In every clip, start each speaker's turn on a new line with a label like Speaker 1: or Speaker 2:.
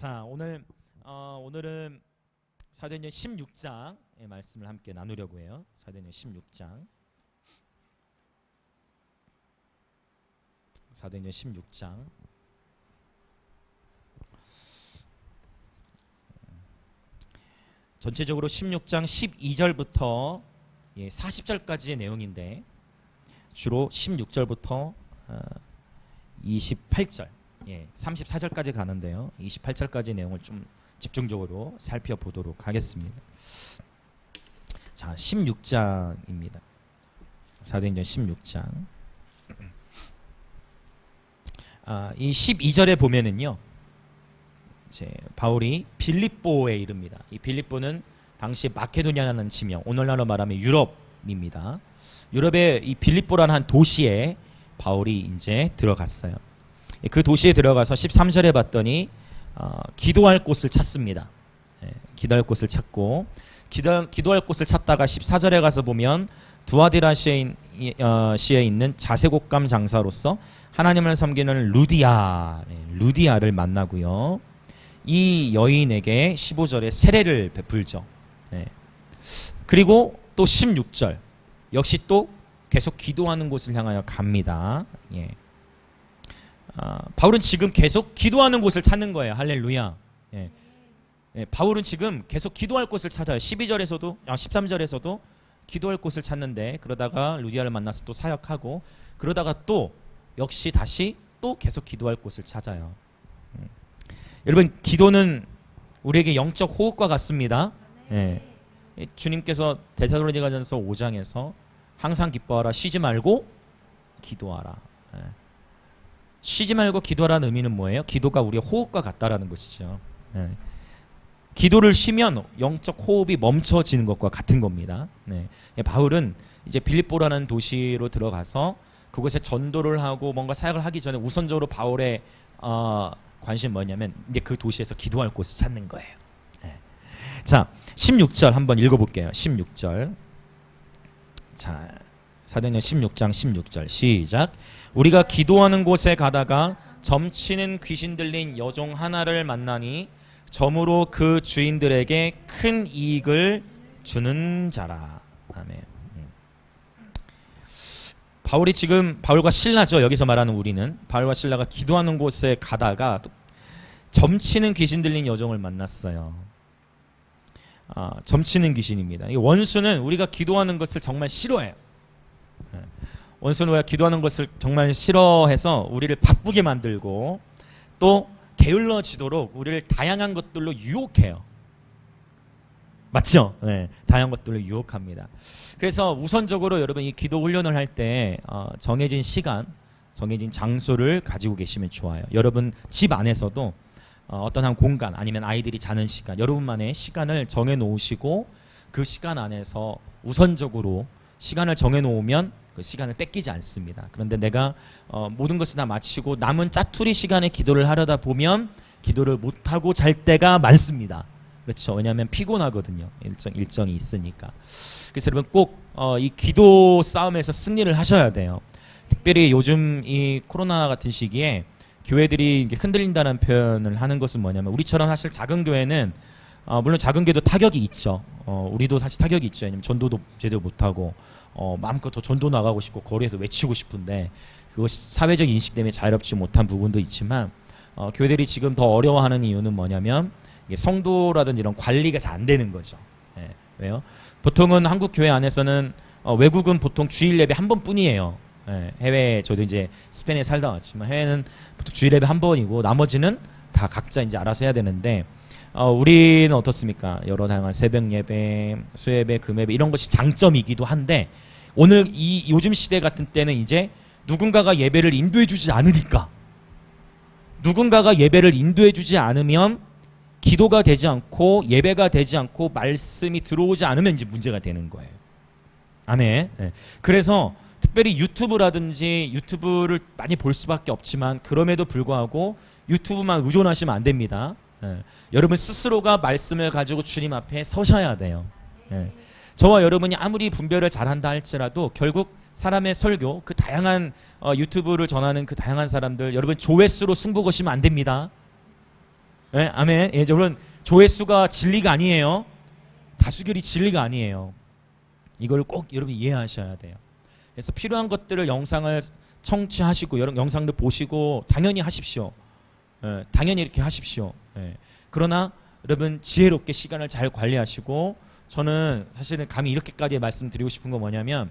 Speaker 1: 자, 오늘은 사도행전 16장의 말씀을 함께 나누려고 해요. 사도행전 16장. 사도행전 16장. 전체적으로 16장 12절부터 40절까지의 내용인데 주로 16절부터 28절 34절까지 가는데요. 28절까지 내용을 좀 집중적으로 살펴보도록 하겠습니다. 자, 16장입니다. 사도행전 16장. 이 12절에 보면은요. 이제 바울이 빌립보에 이릅니다. 이 빌립보는 당시 마케도니아라는 지명, 오늘날로 말하면 유럽입니다. 유럽의 이 빌립보라는 한 도시에 바울이 이제 들어갔어요. 그 도시에 들어가서 13절에 봤더니 기도할 곳을 찾습니다. 기도할 곳을 찾고 기도할 곳을 찾다가 14절에 가서 보면 두아디라시에 있는 자색옷감 장사로서 하나님을 섬기는 루디아를 만나고요. 이 여인에게 15절에 세례를 베풀죠. 그리고 또 16절 역시 또 계속 기도하는 곳을 향하여 갑니다. 바울은 지금 계속 기도하는 곳을 찾는 거예요. 할렐루야. 바울은 지금 계속 기도할 곳을 찾아요. 13절에서도 기도할 곳을 찾는데 그러다가 루디아를 만나서 또 사역하고 그러다가 또 역시 다시 또 계속 기도할 곳을 찾아요. 여러분, 기도는 우리에게 영적 호흡과 같습니다. 주님께서 데살로니가전서 5장에서 항상 기뻐하라, 쉬지 말고 기도하라. 쉬지 말고 기도하라는 의미는 뭐예요? 기도가 우리의 호흡과 같다라는 것이죠. 기도를 쉬면 영적 호흡이 멈춰지는 것과 같은 겁니다. 바울은 이제 빌립보라는 도시로 들어가서 그곳에 전도를 하고 뭔가 사역을 하기 전에 우선적으로 바울의 관심이 뭐냐면 이제 그 도시에서 기도할 곳을 찾는 거예요. 자, 16절 한번 읽어볼게요. 16절. 자, 사도행전 16장 16절 시작. 우리가 기도하는 곳에 가다가 점치는 귀신 들린 여종 하나를 만나니 점으로 그 주인들에게 큰 이익을 주는 자라. 아멘. 바울과 신라죠. 여기서 말하는 우리는 바울과 신라가 기도하는 곳에 가다가 점치는 귀신 들린 여종을 만났어요. 점치는 귀신입니다. 이 원수는 우리가 기도하는 것을 정말 싫어해요. 원수는 우리가 기도하는 것을 정말 싫어해서 우리를 바쁘게 만들고 또 게을러지도록 우리를 다양한 것들로 유혹해요. 맞죠? 다양한 것들로 유혹합니다. 그래서 우선적으로 여러분 이 기도 훈련을 할 때 정해진 시간, 정해진 장소를 가지고 계시면 좋아요. 여러분 집 안에서도 어떤 한 공간 아니면 아이들이 자는 시간, 여러분만의 시간을 정해 놓으시고 그 시간 안에서 우선적으로 시간을 정해 놓으면 그 시간을 뺏기지 않습니다. 그런데 내가 모든 것을 다 마치고 남은 짜투리 시간에 기도를 하려다 보면 기도를 못하고 잘 때가 많습니다. 그렇죠. 왜냐하면 피곤하거든요. 일정이 있으니까. 그래서 여러분 꼭 이 기도 싸움에서 승리를 하셔야 돼요. 특별히 요즘 이 코로나 같은 시기에 교회들이 흔들린다는 표현을 하는 것은 뭐냐면 우리처럼 사실 작은 교회는 물론 작은 교회도 타격이 있죠. 우리도 사실 타격이 있죠. 왜냐면 전도도 제대로 못하고 마음껏 더 전도 나가고 싶고 거리에서 외치고 싶은데 그것이 사회적 인식 때문에 자유롭지 못한 부분도 있지만 교회들이 지금 더 어려워하는 이유는 뭐냐면 성도라든지 이런 관리가 잘 안 되는 거죠. 왜요? 보통은 한국 교회 안에서는 외국은 보통 주일 예배 한 번뿐이에요. 해외 저도 이제 스페인에 살다 왔지만 해외는 보통 주일 예배 한 번이고 나머지는 다 각자 이제 알아서 해야 되는데 우리는 어떻습니까? 여러 다양한 새벽 예배, 수예배, 금예배 이런 것이 장점이기도 한데 오늘 이 요즘 시대 같은 때는 이제 누군가가 예배를 인도해 주지 않으니까 누군가가 예배를 인도해 주지 않으면 기도가 되지 않고 예배가 되지 않고 말씀이 들어오지 않으면 이제 문제가 되는 거예요. 아멘. 그래서 특별히 유튜브를 많이 볼 수밖에 없지만 그럼에도 불구하고 유튜브만 의존하시면 안 됩니다. 여러분 스스로가 말씀을 가지고 주님 앞에 서셔야 돼요. 저와 여러분이 아무리 분별을 잘한다 할지라도 결국 사람의 설교, 그 다양한 유튜브를 전하는 그 다양한 사람들 여러분 조회수로 승부 거시면 안 됩니다. 예, 아멘. 예, 여러분 조회수가 진리가 아니에요. 다수결이 진리가 아니에요. 이걸 꼭 여러분이 이해하셔야 돼요. 그래서 필요한 것들을 영상을 청취하시고 여러 영상들 보시고 당연히 하십시오. 예, 당연히 이렇게 하십시오. 예. 그러나 여러분 지혜롭게 시간을 잘 관리하시고, 저는 사실은 감히 이렇게까지 말씀드리고 싶은 건 뭐냐면,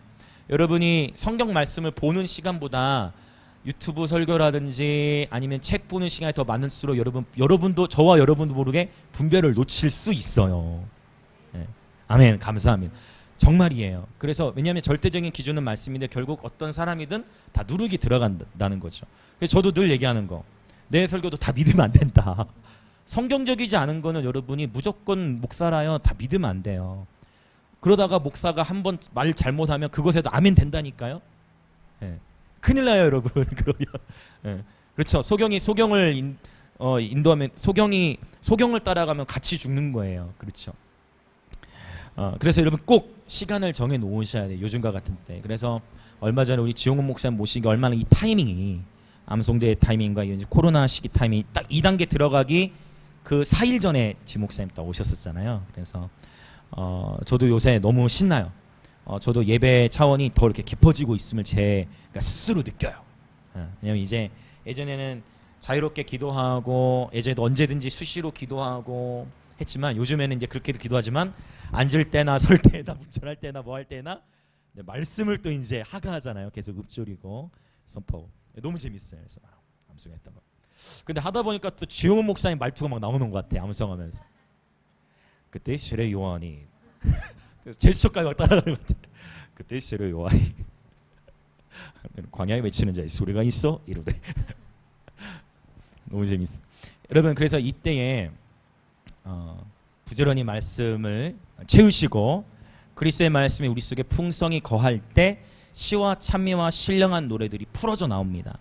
Speaker 1: 여러분이 성경 말씀을 보는 시간보다 유튜브 설교라든지 아니면 책 보는 시간이 더 많을수록 여러분도 저와 여러분도 모르게 분별을 놓칠 수 있어요. 예. 아멘. 감사합니다. 정말이에요. 그래서 왜냐하면 절대적인 기준은 말씀인데 결국 어떤 사람이든 다 누룩이 들어간다는 거죠. 그래서 저도 늘 얘기하는 거, 내 설교도 다 믿으면 안 된다. 성경적이지 않은 거는 여러분이 무조건 목사라요 다 믿으면 안 돼요. 그러다가 목사가 한번 말 잘못하면 그것에도 아멘 된다니까요. 예. 큰일 나요 여러분. 그러면 예. 그렇죠. 소경을 인도하면 소경을 따라가면 같이 죽는 거예요. 그렇죠. 그래서 여러분 꼭 시간을 정해 놓으셔야 돼요. 요즘과 같은 때. 그래서 얼마 전에 우리 지용훈 목사님 모시기 얼마나 이 타이밍이, 암송대 타이밍과 이제 코로나 시기 타이밍이 딱 2단계 들어가기 그 4일 전에 지 목사님 딱 오셨었잖아요. 그래서 저도 요새 너무 신나요. 저도 예배 차원이 더 이렇게 깊어지고 있음을 제가 스스로 느껴요. 왜냐면 이제 예전에는 자유롭게 기도하고 예전에도 언제든지 수시로 기도하고 했지만 요즘에는 이제 그렇게도 기도하지만 앉을 때나 설 때나 운전할 때나 뭐 할 때나 말씀을 또 이제 하가하잖아요. 계속 읊조리고 선포. 너무 재밌어요. 그래서 암송했던 거. 근데 하다 보니까 또 지용훈 목사님 말투가 막 나오는 것 같아. 암송하면서. 그때 세례 요한이 제스처까지 막 따라가는 것 같아. 그때 세례 요한이 광야에 외치는 자의 소리가 있어 이러대. 너무 재밌어. 여러분 그래서 이때에 부지런히 말씀을 채우시고 그리스도의 말씀이 우리 속에 풍성히 거할 때 시와 찬미와 신령한 노래들이 풀어져 나옵니다.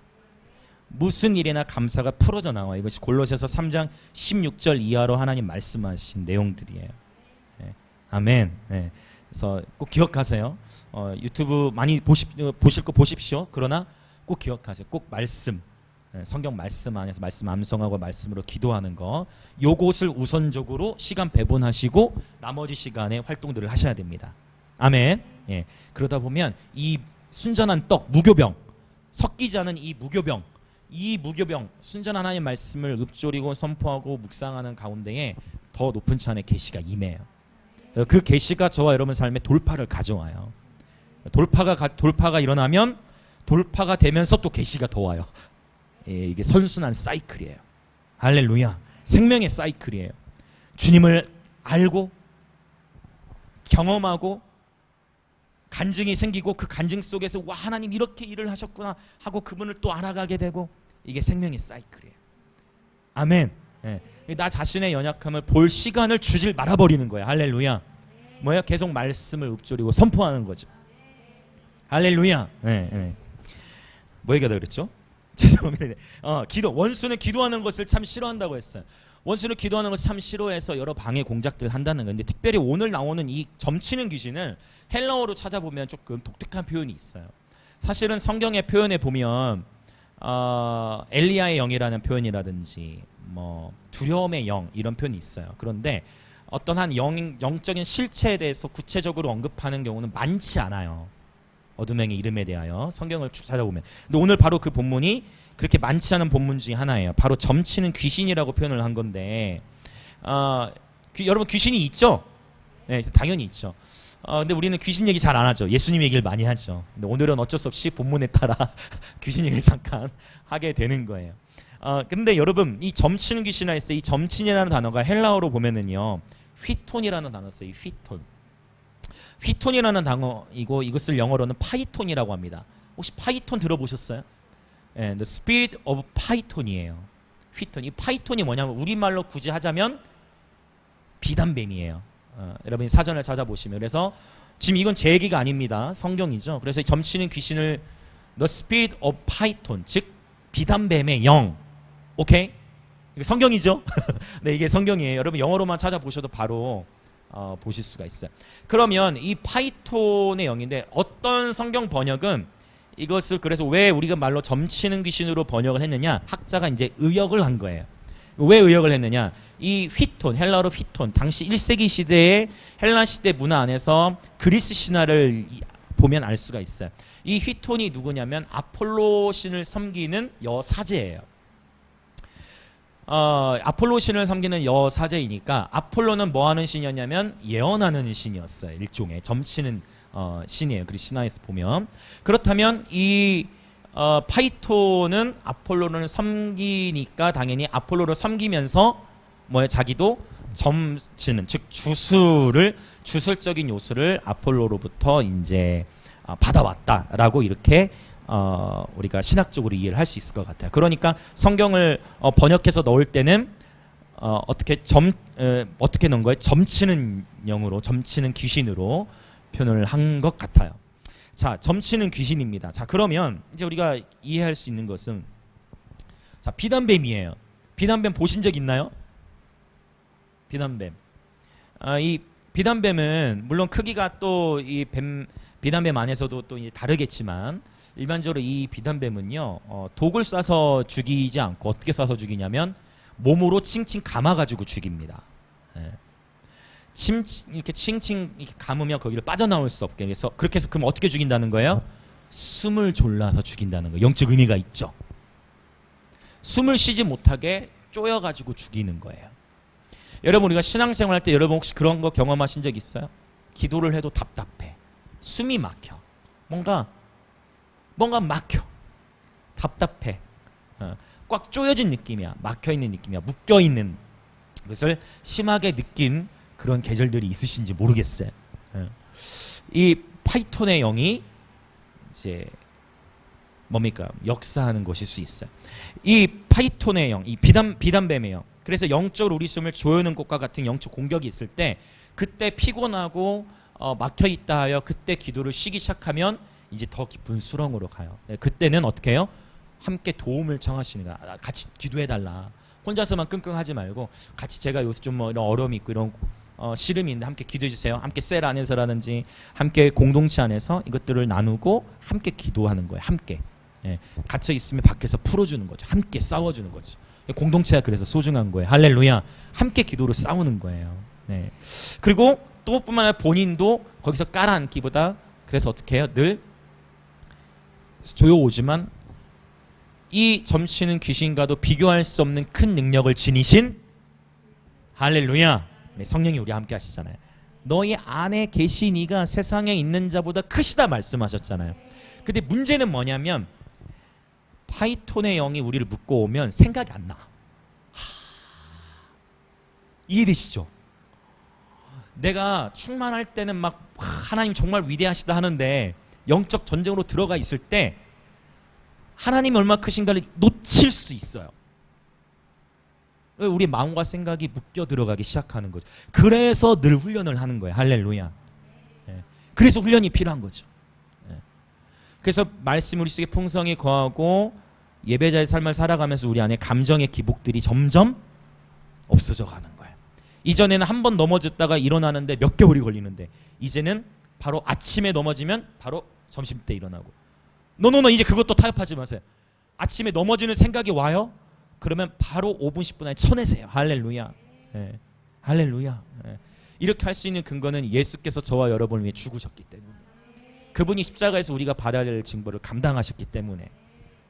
Speaker 1: 무슨 일이나 감사가 풀어져 나와요. 이것이 골로새서 3장 16절 이하로 하나님 말씀하신 내용들이에요. 네. 아멘. 네. 그래서 꼭 기억하세요. 유튜브 많이 보실 거 보십시오. 그러나 꼭 기억하세요. 꼭 말씀, 성경 말씀 안에서 말씀 암송하고 말씀으로 기도하는 거, 요것을 우선적으로 시간 배분하시고 나머지 시간에 활동들을 하셔야 됩니다. 아멘. 예. 그러다 보면 이 순전한 떡, 무교병, 섞이지 않은 이 무교병, 순전한 하나님의 말씀을 읊조리고 선포하고 묵상하는 가운데에 더 높은 찬의 계시가 임해요. 그 계시가 저와 여러분 삶에 돌파를 가져와요. 돌파가 일어나면 돌파가 되면서 또 계시가 더 와요. 예, 이게 선순환 사이클이에요. 할렐루야. 생명의 사이클이에요. 주님을 알고 경험하고 간증이 생기고 그 간증 속에서 와 하나님 이렇게 일을 하셨구나 하고 그분을 또 알아가게 되고, 이게 생명의 사이클이에요. 아멘. 예. 나 자신의 연약함을 볼 시간을 주질 말아버리는 거예요. 할렐루야. 뭐예요? 계속 말씀을 읊조리고 선포하는 거죠. 할렐루야. 예, 예. 뭐 얘기하다 그랬죠? 죄송합니다. 기도. 원수는 기도하는 것을 참 싫어한다고 했어요. 원수는 기도하는 것을 참 싫어해서 여러 방해 공작들을 한다는 건데, 특별히 오늘 나오는 이 점치는 귀신을 헬라어로 찾아보면 조금 독특한 표현이 있어요. 사실은 성경의 표현에 보면 엘리야의 영이라는 표현이라든지 뭐 두려움의 영 이런 표현이 있어요. 그런데 어떤 한 영적인 실체에 대해서 구체적으로 언급하는 경우는 많지 않아요. 어둠의 이름에 대하여 성경을 쭉 찾아보면. 근데 오늘 바로 그 본문이 그렇게 많지 않은 본문 중에 하나예요. 바로 점치는 귀신이라고 표현을 한 건데, 여러분 귀신이 있죠? 네, 당연히 있죠. 근데 우리는 귀신 얘기 잘 안 하죠. 예수님 얘기를 많이 하죠. 근데 오늘은 어쩔 수 없이 본문에 따라 귀신 얘기를 잠깐 하게 되는 거예요. 근데 여러분 이 점치는 귀신이라 했을 때 이 점친이라는 단어가 헬라어로 보면은요 휘톤이라는 단어 써요. 휘톤이라는 단어이고 이것을 영어로는 파이톤이라고 합니다. 혹시 파이톤 들어보셨어요? 네, The Spirit of Python이에요. 휘톤. 이 파이톤이 뭐냐면 우리말로 굳이 하자면 비단뱀이에요. 여러분이 사전을 찾아보시면. 그래서 지금 이건 제 얘기가 아닙니다. 성경이죠. 그래서 점치는 귀신을 The Spirit of Python, 즉 비단뱀의 영. 오케이? 이게 성경이죠. 네, 이게 성경이에요. 여러분 영어로만 찾아보셔도 바로 보실 수가 있어요. 그러면 이 파이톤의 영인데 어떤 성경 번역은 이것을 그래서 왜 우리가 말로 점치는 귀신으로 번역을 했느냐? 학자가 이제 의역을 한 거예요. 왜 의역을 했느냐? 이 휘톤, 헬라어로 휘톤, 당시 1세기 시대의 헬라 시대 문화 안에서 그리스 신화를 보면 알 수가 있어요. 이 휘톤이 누구냐면 아폴로 신을 섬기는 여사제예요. 아폴로 신을 섬기는 여사제이니까 아폴로는 뭐 하는 신이었냐면 예언하는 신이었어요. 일종의 점치는 신이에요. 그리고 신화에서 보면. 그렇다면 이 파이톤은 아폴로를 섬기니까 당연히 아폴로를 섬기면서 뭐예요? 자기도 점치는, 즉 주술적인 요소를 아폴로로부터 이제 받아왔다라고 이렇게 우리가 신학적으로 이해를 할 수 있을 것 같아요. 그러니까 성경을 번역해서 넣을 때는 어떻게 넣은 거예요? 점치는 영으로, 점치는 귀신으로 표현을 한 것 같아요. 자, 점치는 귀신입니다. 자, 그러면 이제 우리가 이해할 수 있는 것은, 자, 비단뱀이에요. 비단뱀 보신 적 있나요? 비단뱀. 이 비단뱀은 물론 크기가 또 이 비단뱀 안에서도 또 다르겠지만 일반적으로 이 비단뱀은요 독을 쏴서 죽이지 않고 어떻게 쏴서 죽이냐면 몸으로 칭칭 감아가지고 죽입니다. 예. 이렇게 칭칭 이렇게 감으면 거기를 빠져나올 수 없게 해서, 그렇게 해서 그럼 어떻게 죽인다는 거예요? 숨을 졸라서 죽인다는 거예요. 영적 의미가 있죠. 숨을 쉬지 못하게 쪼여가지고 죽이는 거예요. 여러분, 우리가 신앙생활 할 때 여러분 혹시 그런 거 경험하신 적 있어요? 기도를 해도 답답해. 숨이 막혀. 뭔가 막혀. 답답해. 꽉 조여진 느낌이야. 막혀있는 느낌이야. 묶여있는 것을 심하게 느낀 그런 계절들이 있으신지 모르겠어요. 이 파이톤의 영이 이제 뭡니까? 역사하는 것일 수 있어요. 이 파이톤의 영, 이 비단뱀의 영. 그래서 영적으로 우리 숨을 조여는 것과 같은 영적 공격이 있을 때, 그때 피곤하고 막혀있다 하여 그때 기도를 쉬기 시작하면 이제 더 깊은 수렁으로 가요. 그때는 어떻게 해요? 함께 도움을 청하시는 거야. 같이 기도해달라. 혼자서만 끙끙하지 말고 같이, 제가 요새 좀 뭐 이런 어려움이 있고 이런 시름이 있는데 함께 기도해 주세요. 함께 셀 안에서라든지 함께 공동체 안에서 이것들을 나누고 함께 기도하는 거예요. 함께. 예. 갇혀 있으면 밖에서 풀어주는 거죠. 함께 싸워주는 거죠. 공동체가 그래서 소중한 거예요. 할렐루야. 함께 기도로 싸우는 거예요. 네. 그리고 또 뿐만 아니라 본인도 거기서 깔아앉기보다, 그래서 어떻게 해요? 늘 조여오지만 이 점치는 귀신과도 비교할 수 없는 큰 능력을 지니신, 할렐루야, 네, 성령이 우리 함께 하시잖아요. 너희 안에 계신 이가 세상에 있는 자보다 크시다 말씀하셨잖아요. 근데 문제는 뭐냐면 파이톤의 영이 우리를 묶고 오면 생각이 안 나. 이해되시죠? 내가 충만할 때는 막 하나님 정말 위대하시다 하는데 영적 전쟁으로 들어가 있을 때 하나님이 얼마나 크신가를 놓칠 수 있어요. 우리 마음과 생각이 묶여 들어가기 시작하는 거죠. 그래서 늘 훈련을 하는 거예요. 할렐루야. 예. 그래서 훈련이 필요한 거죠. 예. 그래서 말씀 우리 속에 풍성히 거하고 예배자의 삶을 살아가면서 우리 안에 감정의 기복들이 점점 없어져 가는 거예요. 이전에는 한 번 넘어졌다가 일어나는데 몇 개월이 걸리는데 이제는 바로 아침에 넘어지면 바로 점심때 일어나고. 노노노, 이제 그것도 타협하지 마세요. 아침에 넘어지는 생각이 와요? 그러면 바로 5분 10분 안에 쳐내세요. 할렐루야. 예. 할렐루야. 예. 이렇게 할 수 있는 근거는 예수께서 저와 여러분을 위해 죽으셨기 때문에, 그분이 십자가에서 우리가 받아야 될 징벌을 감당하셨기 때문에.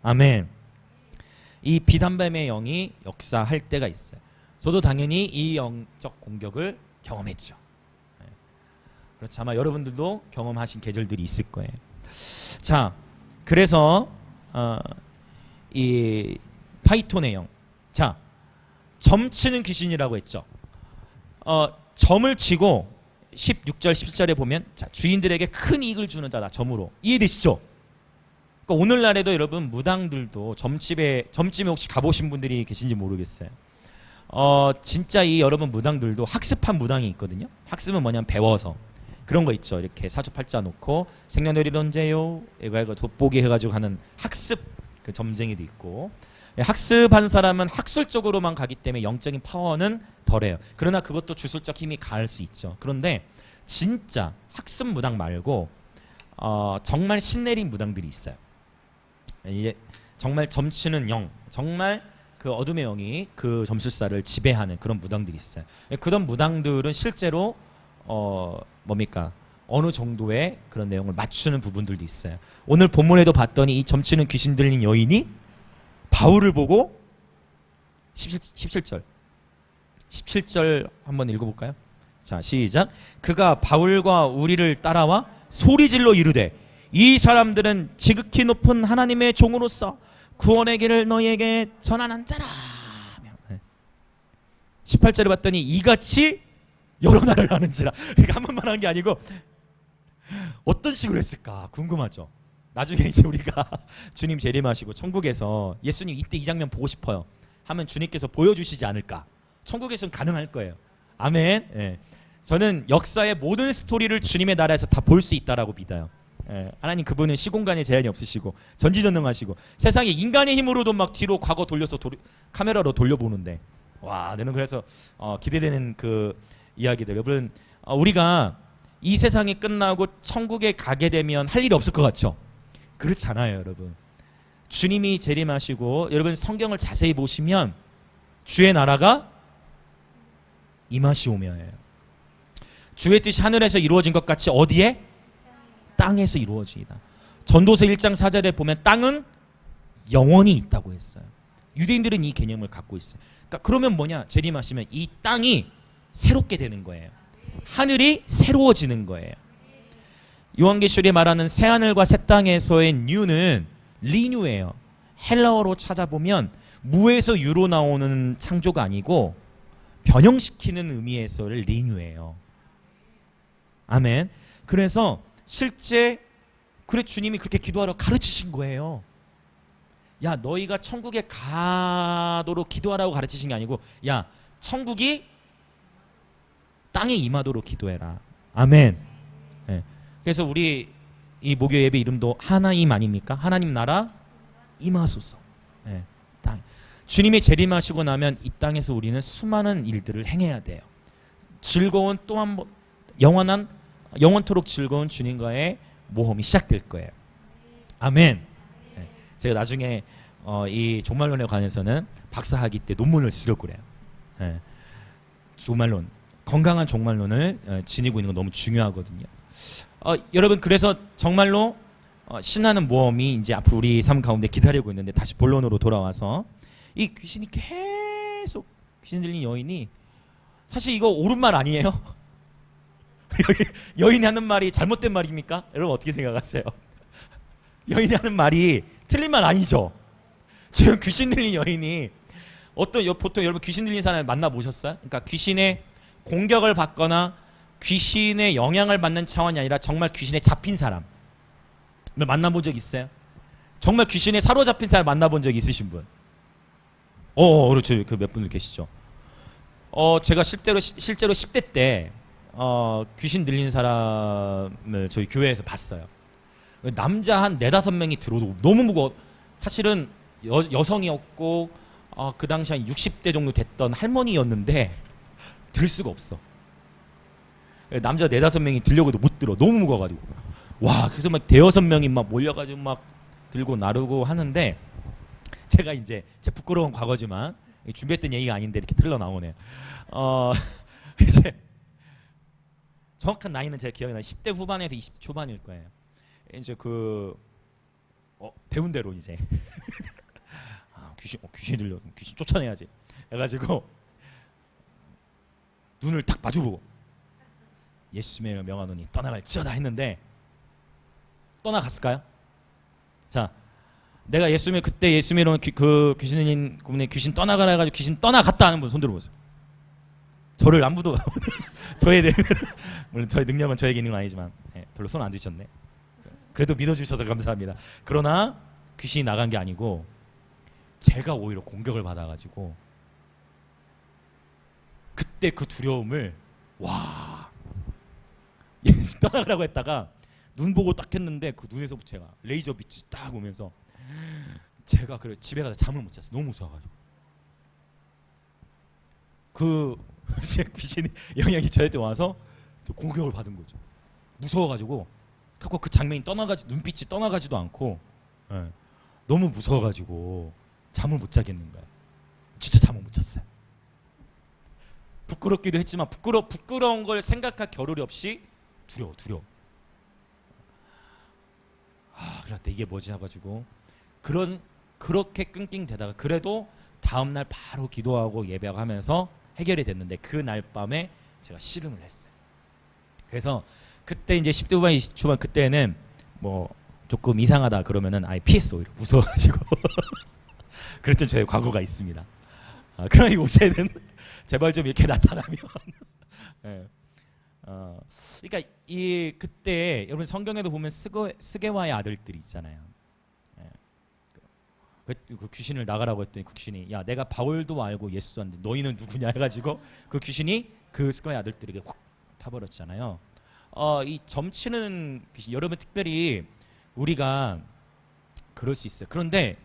Speaker 1: 아멘. 이 비단뱀의 영이 역사할 때가 있어요. 저도 당연히 이 영적 공격을 경험했죠. 예. 그렇죠. 아마 여러분들도 경험하신 계절들이 있을 거예요. 자, 그래서 이 파이톤의 영. 자, 점치는 귀신이라고 했죠. 점을 치고 16절 17절에 보면, 자, 주인들에게 큰 이익을 주는 자다. 점으로. 이해되시죠? 그러니까 오늘날에도 여러분 무당들도 점집에 혹시 가보신 분들이 계신지 모르겠어요. 진짜 이 여러분 무당들도 학습한 무당이 있거든요. 학습은 뭐냐면 배워서 그런 거 있죠. 이렇게 사주팔자 놓고 생년월일 언제요? 이거 돋보기 해가지고 하는 학습 그 점쟁이도 있고, 학습한 사람은 학술적으로만 가기 때문에 영적인 파워는 덜해요. 그러나 그것도 주술적 힘이 가할 수 있죠. 그런데 진짜 학습 무당 말고 정말 신내린 무당들이 있어요. 이게 정말 점치는 영, 정말 그 어둠의 영이 그 점술사를 지배하는 그런 무당들이 있어요. 그런 무당들은 실제로 뭡니까? 어느 정도의 그런 내용을 맞추는 부분들도 있어요. 오늘 본문에도 봤더니 이 점치는 귀신 들린 여인이 바울을 보고 17절 한번 읽어볼까요? 자, 시작. 그가 바울과 우리를 따라와 소리질러 이르되 이 사람들은 지극히 높은 하나님의 종으로서 구원의 길을 너희에게 전하는 자라. 18절에 봤더니 이같이 여러 나라를 하는지라. 그러니까 한 번만 한 게 아니고 어떤 식으로 했을까 궁금하죠. 나중에 이제 우리가 주님 재림하시고 천국에서 예수님 이때 이 장면 보고 싶어요 하면 주님께서 보여주시지 않을까. 천국에서는 가능할 거예요. 아멘. 예. 저는 역사의 모든 스토리를 주님의 나라에서 다 볼 수 있다라고 믿어요. 예. 하나님 그분은 시공간에 제한이 없으시고 전지전능하시고 세상에 인간의 힘으로도 막 뒤로 과거 돌려서 카메라로 돌려보는데 와, 나는 그래서 기대되는 그 이야기들. 여러분 우리가 이 세상이 끝나고 천국에 가게 되면 할 일이 없을 것 같죠? 그렇잖아요, 여러분. 주님이 재림하시고 여러분 성경을 자세히 보시면 주의 나라가 임하시오며예요. 주의 뜻이 하늘에서 이루어진 것 같이 어디에? 땅에서 이루어지이다. 전도서 1장 4절에 보면 땅은 영원히 있다고 했어요. 유대인들은 이 개념을 갖고 있어요. 그러니까 그러면 뭐냐? 재림하시면 이 땅이 새롭게 되는 거예요. 하늘이 새로워지는 거예요. 요한계시록에 말하는 새하늘과 새 땅에서의 뉴는 리뉴예요. 헬라어로 찾아보면 무에서 유로 나오는 창조가 아니고 변형시키는 의미에서의 리뉴예요. 아멘. 그래서 실제 그래 주님이 그렇게 기도하라고 가르치신 거예요. 야, 너희가 천국에 가도록 기도하라고 가르치신 게 아니고 야, 천국이 땅에 임하도록 기도해라. 아멘. 네. 그래서 우리 이 목요 예배 이름도 하나임 아닙니까? 하나님 나라 임하소서. 네. 땅. 주님이 재림하시고 나면 이 땅에서 우리는 수많은 일들을 행해야 돼요. 즐거운 또 한 번 영원토록 즐거운 주님과의 모험이 시작될 거예요. 아멘. 네. 제가 나중에 이 종말론에 관해서는 박사학위 때 논문을 쓰려고 그래요. 네. 종말론. 건강한 종말론을 지니고 있는 건 너무 중요하거든요. 여러분 그래서 정말로 신나는 모험이 이제 앞으로 우리 삶 가운데 기다리고 있는데 다시 본론으로 돌아와서 이 귀신이 계속 귀신 들린 여인이 사실 이거 옳은 말 아니에요? 여인이 하는 말이 잘못된 말입니까? 여러분 어떻게 생각하세요? 여인이 하는 말이 틀린 말 아니죠? 지금 귀신 들린 여인이 보통 여러분 귀신 들린 사람을 만나보셨어요? 그러니까 귀신의 공격을 받거나 귀신의 영향을 받는 차원이 아니라 정말 귀신에 잡힌 사람 만나본 적 있어요? 정말 귀신에 사로잡힌 사람 만나본 적 있으신 분? 그렇죠. 그 몇 분들 계시죠. 제가 실제로 10대 때 귀신 들린 사람을 저희 교회에서 봤어요. 남자 한 4-5명이 들어오고 너무 무거워. 사실은 여성이었고 그 당시 한 60대 정도 됐던 할머니였는데 들 수가 없어. 남자 4-5명이 들려고도 못 들어. 너무 무거워가지고. 와, 그래서 막 5-6명이 막 몰려가지고 막 들고 나르고 하는데 제가 이제 제 부끄러운 과거지만 준비했던 얘기가 아닌데 이렇게 틀러 나오네요. 이제 정확한 나이는 제가 기억이 나요. 10대 후반에서 20대 초반일 거예요. 이제 배운 대로 이제 귀신 들려, 귀신 쫓아내야지 해가지고 눈을 딱 마주보고 예수님의 명하노니 떠나갈지어다 했는데 떠나갔을까요? 자, 내가 그때 예수님으로 그 귀신인 그분의 귀신 떠나가라 해가지고 귀신 떠나갔다 하는 분 손 들어보세요. 저를 아무도 저에 대해 물론 저의 능력은 저에게 있는 건 아니지만 별로 손 안 드셨네. 그래도 믿어주셔서 감사합니다. 그러나 귀신이 나간 게 아니고 제가 오히려 공격을 받아가지고 그때 그 두려움을 예수 떠나가라고 했다가 눈 보고 딱 했는데 그 눈에서부터 제가 레이저 빛이 딱 오면서 제가 집에 가서 잠을 못 잤어요. 너무 무서워가지고. 그 귀신의 영향이 저한테 와서 공격을 받은 거죠. 무서워가지고 그 장면이 떠나가지고 눈빛이 떠나가지도 않고 너무 무서워가지고 잠을 못 자겠는 거예요. 진짜 잠을 못 잤어요. 부끄럽기도 했지만 부끄러운 걸 생각할 겨를이 없이 두려워. 그랬다. 이게 뭐지 해가지고 그렇게 끙끙대다가 그래도 다음날 바로 기도하고 예배하고 하면서 해결이 됐는데 그날 밤에 제가 씨름을 했어요. 그래서 그때 이제 10대 후반 20대 초반 그때는 뭐 조금 이상하다 그러면은 아예 피했어. 오히려 무서워가지고 그랬던 저의 과거가 있습니다. 그러니 요새는 제발 좀 이렇게 나타나면 네. 그러니까 그때 여러분 성경에도 보면 스게와의 아들들이 있잖아요. 그 귀신을 나가라고 했더니 그 귀신이 야 내가 바울도 알고 예수도 아는데 너희는 누구냐 해가지고 그 귀신이 그 스게와의 아들들에게 확 타버렸잖아요. 이 점치는 귀신 여러분 특별히 우리가 그럴 수 있어요. 그런데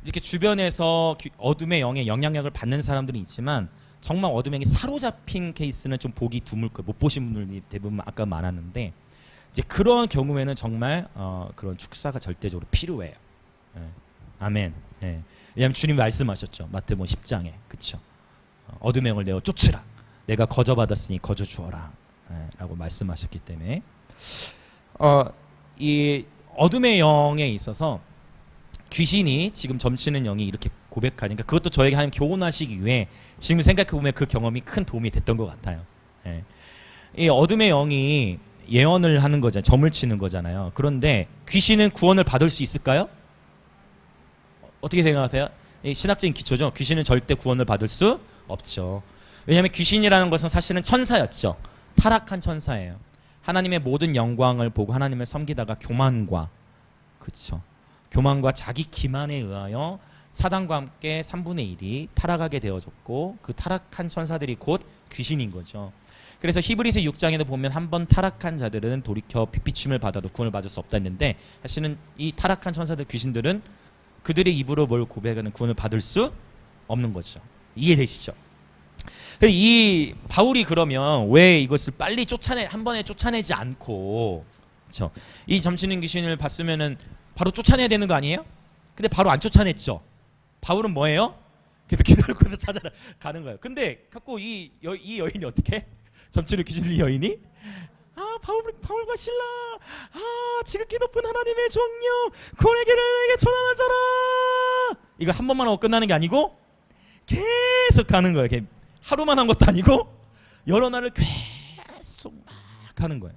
Speaker 1: 이렇게 주변에서 어둠의 영의 영향력을 받는 사람들이 있지만 정말 어둠의 영에 사로잡힌 케이스는 좀 보기 드물 거예요. 못 보신 분들이 대부분 아까 많았는데 이제 그런 경우에는 정말 그런 축사가 절대적으로 필요해요. 아멘. 왜냐하면 주님 말씀하셨죠. 마태복음 10장에 그렇죠. 어둠의 영을 내어 쫓으라. 내가 거저 받았으니 거저 주어라. 라고 말씀하셨기 때문에 이 어둠의 영에 있어서 귀신이 지금 점치는 영이 이렇게 고백하니까 그것도 저에게 하나님 교훈하시기 위해 지금 생각해보면 그 경험이 큰 도움이 됐던 것 같아요. 이 어둠의 영이 예언을 하는 거잖아요. 점을 치는 거잖아요. 그런데 귀신은 구원을 받을 수 있을까요? 어떻게 생각하세요? 신학적인 기초죠. 귀신은 절대 구원을 받을 수 없죠. 왜냐하면 귀신이라는 것은 사실은 천사였죠. 타락한 천사예요. 하나님의 모든 영광을 보고 하나님을 섬기다가 교만과 그렇죠. 교만과 자기 기만에 의하여 사단과 함께 3분의 1이 타락하게 되어졌고 그 타락한 천사들이 곧 귀신인 거죠. 그래서 히브리서 6장에도 보면 한번 타락한 자들은 돌이켜 빛비춤을 받아도 구원을 받을 수 없다 했는데 사실은 이 타락한 천사들 귀신들은 그들의 입으로 뭘 고백하는 구원을 받을 수 없는 거죠. 이해되시죠? 이 바울이 그러면 왜 이것을 빨리 한 번에 쫓아내지 않고 그렇죠? 이 점치는 귀신을 봤으면은 바로 쫓아내야 되는 거 아니에요? 근데 바로 안 쫓아냈죠. 바울은 뭐예요? 그래서 기다리고 찾아라 가는 거예요. 근데 갖고 이 여인이 어떻게? 점치는 귀신을 이 여인이 바울과 실라 지극히 높은 하나님의 종려 구원의 길을 내게 전하여줘라. 이거 한 번만 하고 끝나는 게 아니고 계속 가는 거예요. 하루만 한 것도 아니고 여러 날을 계속 막 하는 거예요.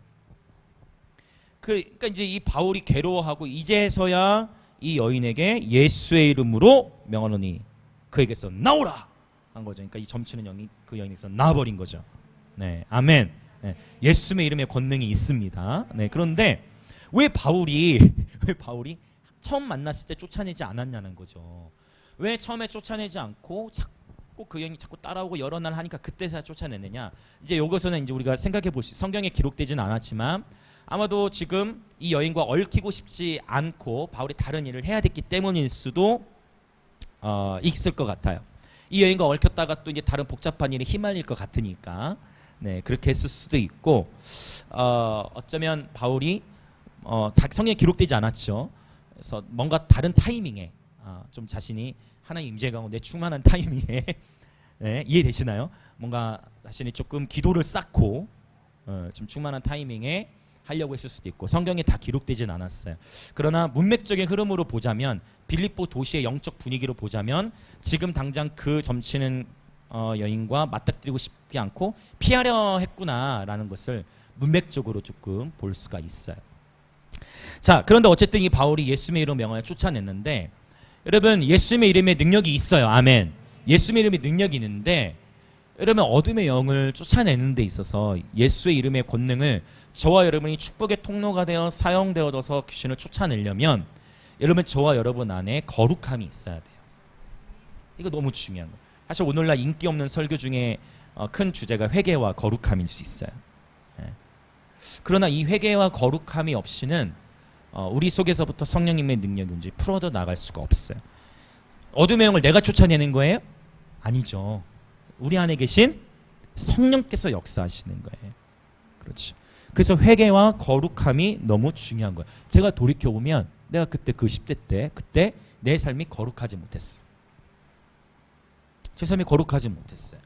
Speaker 1: 그러니까 이제 이 바울이 괴로워하고 이제서야 이 여인에게 예수의 이름으로 명하노니 그에게서 나오라 한 거죠. 그러니까 이 점치는 영이 그 여인에서 나와버린 거죠. 네, 아멘. 네, 예수의 이름에 권능이 있습니다. 네, 그런데 왜 바울이 처음 만났을 때 쫓아내지 않았냐는 거죠. 왜 처음에 쫓아내지 않고 자꾸 그 여인이 자꾸 따라오고 여러 날 하니까 그때서야 쫓아내느냐? 이제 이것은 이제 우리가 생각해 볼 수 성경에 기록되지는 않았지만 아마도 지금 이 여인과 얽히고 싶지 않고 바울이 다른 일을 해야 됐기 때문일 수도 있을 것 같아요. 이 여인과 얽혔다가 또 이제 다른 복잡한 일에 휘말릴 것 같으니까 네 그렇게 했을 수도 있고 어쩌면 바울이 성경에 기록되지 않았죠. 그래서 뭔가 다른 타이밍에 좀 자신이 하나님 임재 가운데 충만한 타이밍에 네, 이해되시나요? 뭔가 자신이 조금 기도를 쌓고 좀 충만한 타이밍에 하려고 했을 수도 있고 성경에 다 기록되진 않았어요. 그러나 문맥적인 흐름으로 보자면 빌립보 도시의 영적 분위기로 보자면 지금 당장 그 점치는 여인과 맞닥뜨리고 싶지 않고 피하려 했구나라는 것을 문맥적으로 조금 볼 수가 있어요. 자, 그런데 어쨌든 이 바울이 예수의 이름 명하여 쫓아냈는데 여러분 예수의 이름에 능력이 있어요. 아멘. 예수의 이름에 능력이 있는데 여러분 어둠의 영을 쫓아내는 데 있어서 예수의 이름의 권능을 저와 여러분이 축복의 통로가 되어 사용되어져서 귀신을 쫓아내려면 여러분 저와 여러분 안에 거룩함이 있어야 돼요. 이거 너무 중요한 거예요. 사실 오늘날 인기 없는 설교 중에 큰 주제가 회개와 거룩함일 수 있어요. 그러나 이 회개와 거룩함이 없이는 우리 속에서부터 성령님의 능력이 온지 풀어져 나갈 수가 없어요. 어둠의 영을 내가 쫓아내는 거예요? 아니죠. 우리 안에 계신 성령께서 역사하시는 거예요. 그렇죠. 그래서 회개와 거룩함이 너무 중요한 거예요. 제가 돌이켜보면 내가 그때 그 10대 때 그때 내 삶이 거룩하지 못했어. 제 삶이 거룩하지 못했어요.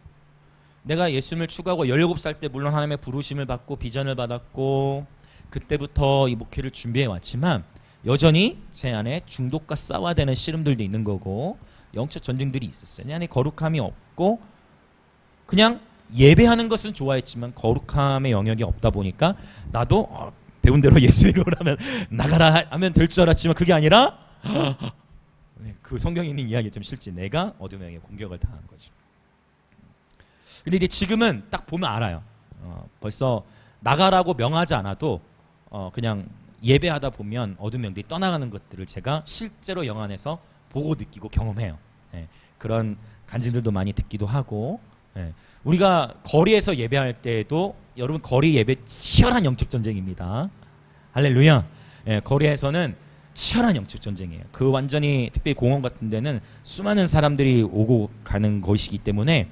Speaker 1: 내가 예수님을 추구하고 17살 때 물론 하나님의 부르심을 받고 비전을 받았고 그때부터 이 목회를 준비해 왔지만 여전히 제 안에 중독과 싸워야 되는 씨름들도 있는 거고 영적 전쟁들이 있었어요. 내 안에 거룩함이 없고 그냥 예배하는 것은 좋아했지만 거룩함의 영역이 없다 보니까 나도 배운 대로 예수 이름으로 하면 나가라 하면 될 줄 알았지만 그게 아니라 그 성경에 있는 이야기 좀 실제 내가 어둠의 영에 공격을 당한 거죠. 근데 이제 지금은 딱 보면 알아요. 벌써 나가라고 명하지 않아도 그냥 예배하다 보면 어둠의 영들이 떠나가는 것들을 제가 실제로 영 안에서 보고 느끼고 경험해요. 그런 간증들도 많이 듣기도 하고 우리가 거리에서 예배할 때에도 여러분 거리 예배 치열한 영적 전쟁입니다. 할렐루야. 거리에서는 치열한 영적 전쟁이에요. 그 완전히 특별히 공원 같은 데는 수많은 사람들이 오고 가는 곳이기 때문에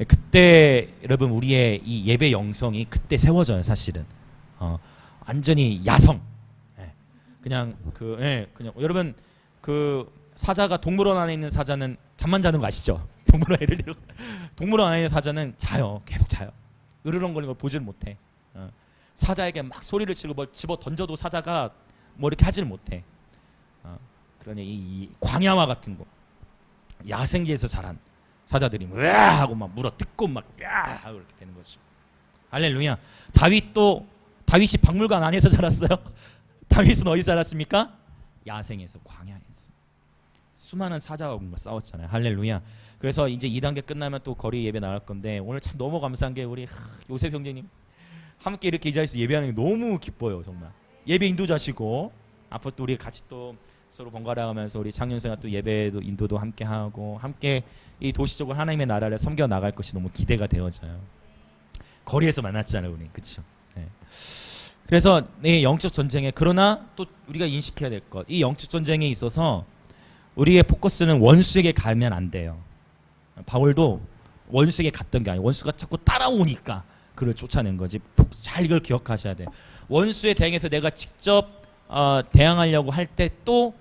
Speaker 1: 그때 여러분 우리의 이 예배 영성이 그때 세워져요. 사실은 완전히 야성. 그냥 그냥 여러분 그 사자가 동물원 안에 있는 사자는 잠만 자는 거 아시죠? 동물원 안에 있는 사자는 자요. 계속 자요. 으르렁거리는 걸 보질 못해. 사자에게 막 소리를 치고 뭘 집어 던져도 사자가 뭐 이렇게 하질 못해. 그러니 이 광야와 같은 곳 야생지에서 자란 사자들이 으아 하고 막 물어 뜯고 막 으아 하고 이렇게 되는 거죠. 할렐루야. 다윗이 박물관 안에서 자랐어요. 다윗은 어디 자랐습니까? 야생에서 광야에서 수많은 사자와 싸웠잖아요. 할렐루야. 그래서 이제 2단계 끝나면 또 거리 예배 나갈 건데 오늘 참 너무 감사한 게 우리 요셉 형제님 함께 이렇게 이 자리에서 예배하는 게 너무 기뻐요. 정말 예배 인도자시고 앞으로 또 우리 같이 또 서로 번갈아가면서 우리 창년생활 또 예배도 인도도 함께 하고 함께 이 도시적으로 하나님의 나라를 섬겨 나갈 것이 너무 기대가 되어져요. 거리에서 만났잖아요, 우리. 그렇죠? 그래서 이 영적 전쟁에 그러나 또 우리가 인식해야 될 것, 이 영적 전쟁에 있어서 우리의 포커스는 원수에게 가면 안 돼요. 바울도 원수에게 갔던 게 아니에요. 원수가 자꾸 따라오니까 그를 쫓아낸 거지. 잘 이걸 기억하셔야 돼요. 원수에 대응해서 내가 직접 대항하려고 할 때 또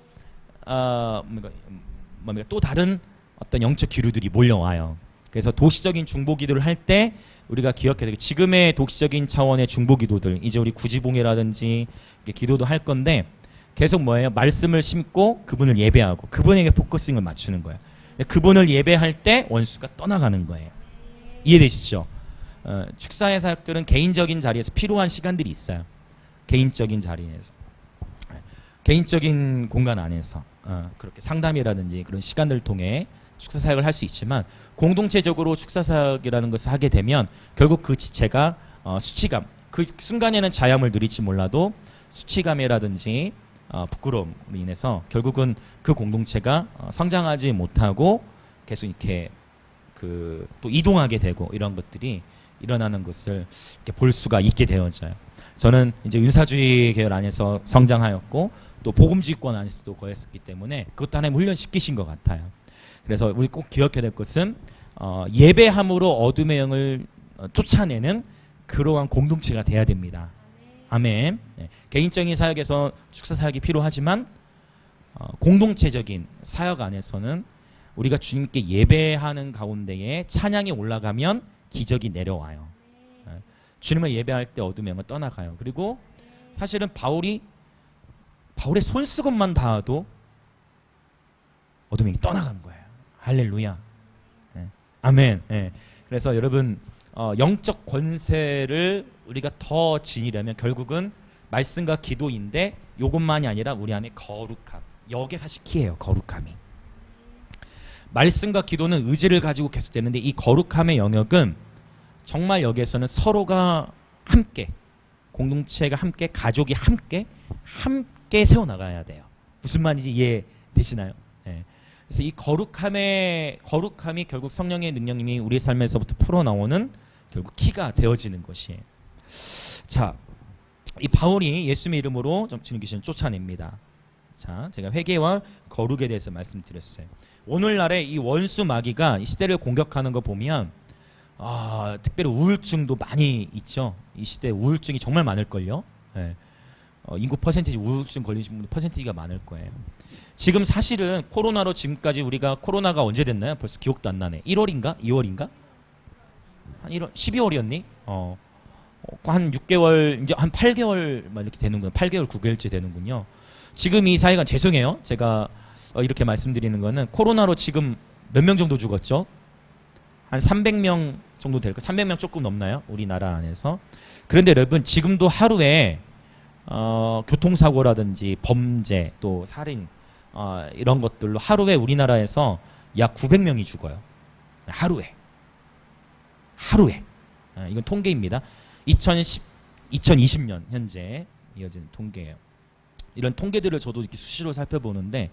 Speaker 1: 또 다른 어떤 영적 기류들이 몰려와요. 그래서 도시적인 중보 기도를 할 때 우리가 기억해야 되고 지금의 도시적인 차원의 중보 기도들 이제 우리 구지봉이라든지 기도도 할 건데 계속 뭐예요? 말씀을 심고 그분을 예배하고 그분에게 포커싱을 맞추는 거예요. 그분을 예배할 때 원수가 떠나가는 거예요. 이해되시죠? 축사의 사역들은 개인적인 자리에서 필요한 시간들이 있어요. 개인적인 자리에서 개인적인 공간 안에서 그렇게 상담이라든지 그런 시간들을 통해 축사 사역을 할 수 있지만 공동체적으로 축사 사역이라는 것을 하게 되면 결국 그 지체가 수치감 그 순간에는 자염을 누릴지 몰라도 수치감이라든지 부끄러움으로 인해서 결국은 그 공동체가 성장하지 못하고 계속 이렇게 또 이동하게 되고 이런 것들이 일어나는 것을 이렇게 볼 수가 있게 되어져요. 저는 이제 은사주의 계열 안에서 성장하였고 또 복음주의권 안에서도 거했었기 때문에 그것도 하나님 훈련시키신 것 같아요. 그래서 우리 꼭 기억해야 될 것은 예배함으로 어둠의 영을 쫓아내는 그러한 공동체가 돼야 됩니다. 아멘. 개인적인 사역에서 축사 사역이 필요하지만 공동체적인 사역 안에서는 우리가 주님께 예배하는 가운데에 찬양이 올라가면 기적이 내려와요. 주님을 예배할 때 어둠의 영은 떠나가요. 그리고 사실은 바울의 손수건만 닿아도 어둠의 영이 떠나간 거예요. 할렐루야. 아멘. 그래서 여러분 영적 권세를 우리가 더 지니려면 결국은 말씀과 기도인데 이것만이 아니라 우리 안에 거룩함. 여기에 사실 키예요. 거룩함이. 말씀과 기도는 의지를 가지고 계속되는데 이 거룩함의 영역은 정말 여기에서는 서로가 함께 공동체가 함께 가족이 함께 세워나가야 돼요. 무슨 말인지 이해되시나요? 그래서 이 거룩함이 결국 성령의 능력님이 우리의 삶에서부터 풀어나오는 결국 키가 되어지는 것이에요. 자, 이 바울이 예수님의 이름으로 주님 귀신을 쫓아냅니다. 자, 제가 회개와 거룩에 대해서 말씀드렸어요. 오늘날의 이 원수 마귀가 이 시대를 공격하는 거 보면 특별히 우울증도 많이 있죠. 이 시대에 우울증이 정말 많을걸요. 인구 퍼센테이지 우울증 걸리신 분들 퍼센테이지가 많을 거예요. 지금 사실은 코로나로 지금까지 우리가 코로나가 언제 됐나요? 벌써 기억도 안 나네. 1월인가? 2월인가? 한 1월 12월이었니? 한 6개월 이제 한 8개월 막 이렇게 되는군요. 8개월 9개월째 되는군요. 지금 이 사회가 죄송해요. 제가 이렇게 말씀드리는 거는 코로나로 지금 몇 명 정도 죽었죠? 한 300명 정도 될까? 300명 조금 넘나요? 우리나라 안에서. 그런데 여러분 지금도 하루에 교통사고라든지 범죄 또 살인 이런 것들로 하루에 우리나라에서 약 900명이 죽어요. 하루에. 이건 통계입니다. 2020년 현재 이어진 통계예요. 이런 통계들을 저도 이렇게 수시로 살펴보는데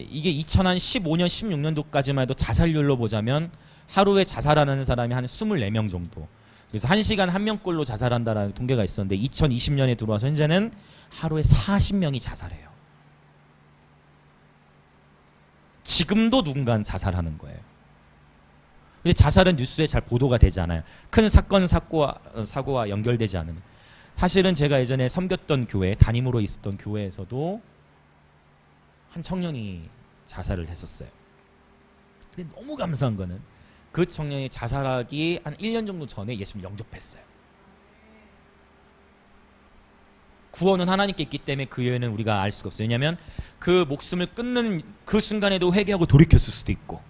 Speaker 1: 이게 2015년 16년도까지만 해도 자살률로 보자면 하루에 자살하는 사람이 한 24명 정도. 그래서 1시간 1명꼴로 자살한다라는 통계가 있었는데 2020년에 들어와서 현재는 하루에 40명이 자살해요. 지금도 누군가는 자살하는 거예요. 근데 자살은 뉴스에 잘 보도가 되지 않아요. 큰 사건 사고와 연결되지 않으면. 사실은 제가 예전에 섬겼던 교회, 담임으로 있었던 교회에서도 한 청년이 자살을 했었어요. 근데 너무 감사한 거는 그 청년이 자살하기 한 1년 정도 전에 예수님을 영접했어요. 구원은 하나님께 있기 때문에 그 여인은 우리가 알 수가 없어요. 왜냐하면 그 목숨을 끊는 그 순간에도 회개하고 돌이켰을 수도 있고.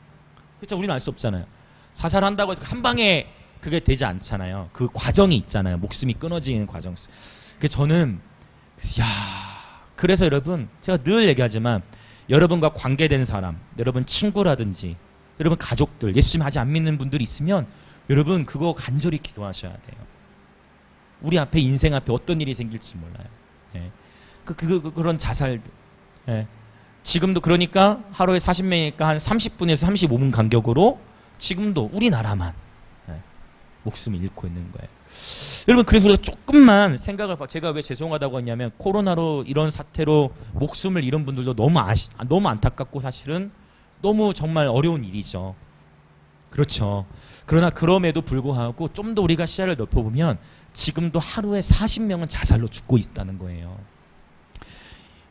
Speaker 1: 그렇죠? 우리는 알 수 없잖아요. 자살한다고 해서 한 방에 그게 되지 않잖아요. 그 과정이 있잖아요. 목숨이 끊어지는 과정. 그래서 저는 그래서 여러분 제가 늘 얘기하지만 여러분과 관계된 사람, 여러분 친구라든지 여러분 가족들, 예수님 아직 안 믿는 분들이 있으면 여러분 그거 간절히 기도하셔야 돼요. 우리 앞에 인생 앞에 어떤 일이 생길지 몰라요. 예. 그런 자살들. 예. 지금도 그러니까 하루에 40명이니까 한 30분에서 35분 간격으로 지금도 우리나라만 목숨을 잃고 있는 거예요. 여러분 그래서 우리가 조금만 생각을 제가 왜 죄송하다고 했냐면 코로나로 이런 사태로 목숨을 잃은 분들도 너무 안타깝고 사실은 너무 정말 어려운 일이죠. 그렇죠. 그러나 그럼에도 불구하고 좀 더 우리가 시야를 넓혀보면 지금도 하루에 40명은 자살로 죽고 있다는 거예요.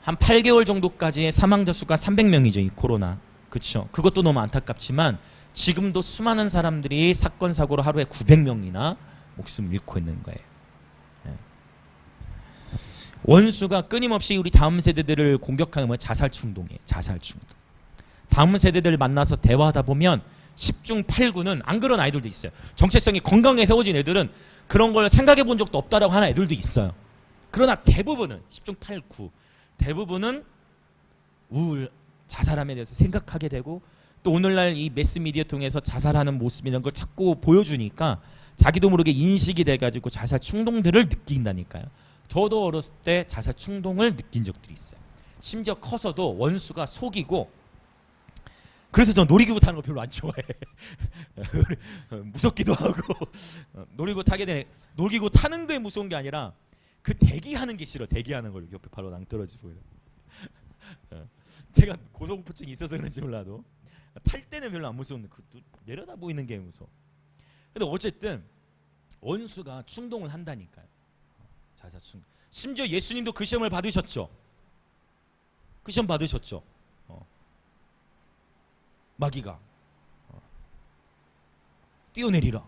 Speaker 1: 한 8개월 정도까지의 사망자 수가 300명이죠. 이 코로나. 그렇죠. 그것도 너무 안타깝지만 지금도 수많은 사람들이 사건 사고로 하루에 900명이나 목숨을 잃고 있는 거예요. 원수가 끊임없이 우리 다음 세대들을 공격하는 건 자살 충동이에요. 자살 충동. 다음 세대들을 만나서 대화하다 보면 10중 8구는 안 그런 아이들도 있어요. 정체성이 건강하게 세워진 애들은 그런 걸 생각해 본 적도 없다라고 하는 애들도 있어요. 그러나 대부분은 10중 8구 대부분은 우울, 자살함에 대해서 생각하게 되고 또 오늘날 이 매스미디어 통해서 자살하는 모습 이런 걸 자꾸 보여주니까 자기도 모르게 인식이 돼가지고 자살 충동들을 느낀다니까요. 저도 어렸을 때 자살 충동을 느낀 적들이 있어요. 심지어 커서도 원수가 속이고 그래서 저 놀이기구 타는 거 별로 안 좋아해. 무섭기도 하고 놀이기구 타게 되네. 놀이기구 타는 게 무서운 게 아니라 그 대기하는 게 싫어. 대기하는 걸 옆에 바로 낭떠러지 보여. 제가 고소공포증이 있어서 그런지 몰라도 탈 때는 별로 안 무서운데 내려다 보이는 게 무서워. 근데 어쨌든 원수가 충동을 한다니까요. 자살 충동. 심지어 예수님도 그 시험을 받으셨죠. 그 시험 받으셨죠. 마귀가 뛰어내리라.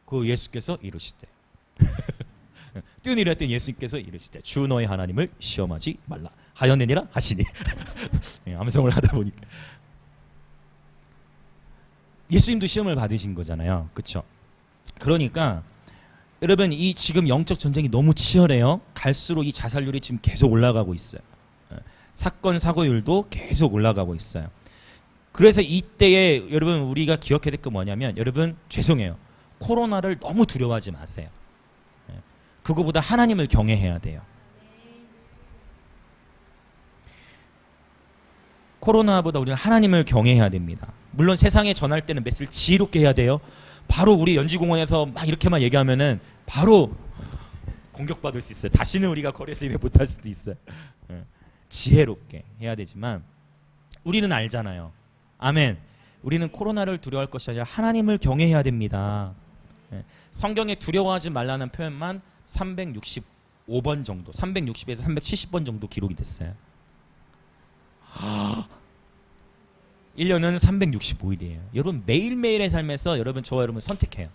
Speaker 1: 그 예수께서 이르시되 뛰어내리라 했더니 예수님께서 이르시되 주 너의 하나님을 시험하지 말라 하였느니라 하시니 암송을 하다 보니까 예수님도 시험을 받으신 거잖아요. 그렇죠? 그러니까 여러분 이 지금 영적 전쟁이 너무 치열해요. 갈수록 이 자살률이 지금 계속 올라가고 있어요. 사건 사고율도 계속 올라가고 있어요. 그래서 이때에 여러분 우리가 기억해야 될 게 뭐냐면 여러분 죄송해요. 코로나를 너무 두려워하지 마세요. 그거보다 하나님을 경외해야 돼요. 코로나보다 우리는 하나님을 경외해야 됩니다. 물론 세상에 전할 때는 메시지를 지혜롭게 해야 돼요. 바로 우리 연지공원에서 막 이렇게만 얘기하면은 바로 공격받을 수 있어요. 다시는 우리가 거리에서 예배 못할 수도 있어요. 지혜롭게 해야 되지만 우리는 알잖아요. 아멘. 우리는 코로나를 두려워할 것이 아니라 하나님을 경외해야 됩니다. 성경에 두려워하지 말라는 표현만 365번 정도, 360에서 370번 정도 기록이 됐어요. 1년은 365일이에요. 여러분 매일매일의 삶에서 여러분 저와 여러분 선택해요.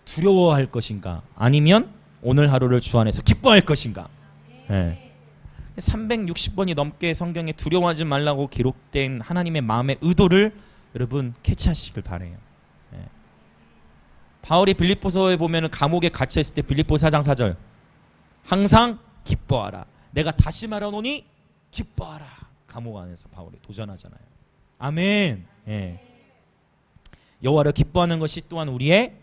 Speaker 1: 두려워할 것인가 아니면 오늘 하루를 주 안에서 기뻐할 것인가. 네. 360번이 넘게 성경에 두려워하지 말라고 기록된 하나님의 마음의 의도를 여러분 캐치하시길 바래요. 네. 바울이 빌립보서에 보면은 감옥에 갇혀 있을 때 빌립보 4장 4절 항상 기뻐하라. 내가 다시 말하노니 기뻐하라. 감옥 안에서 바울이 도전하잖아요. 아멘. 예. 여호와를 기뻐하는 것이 또한 우리의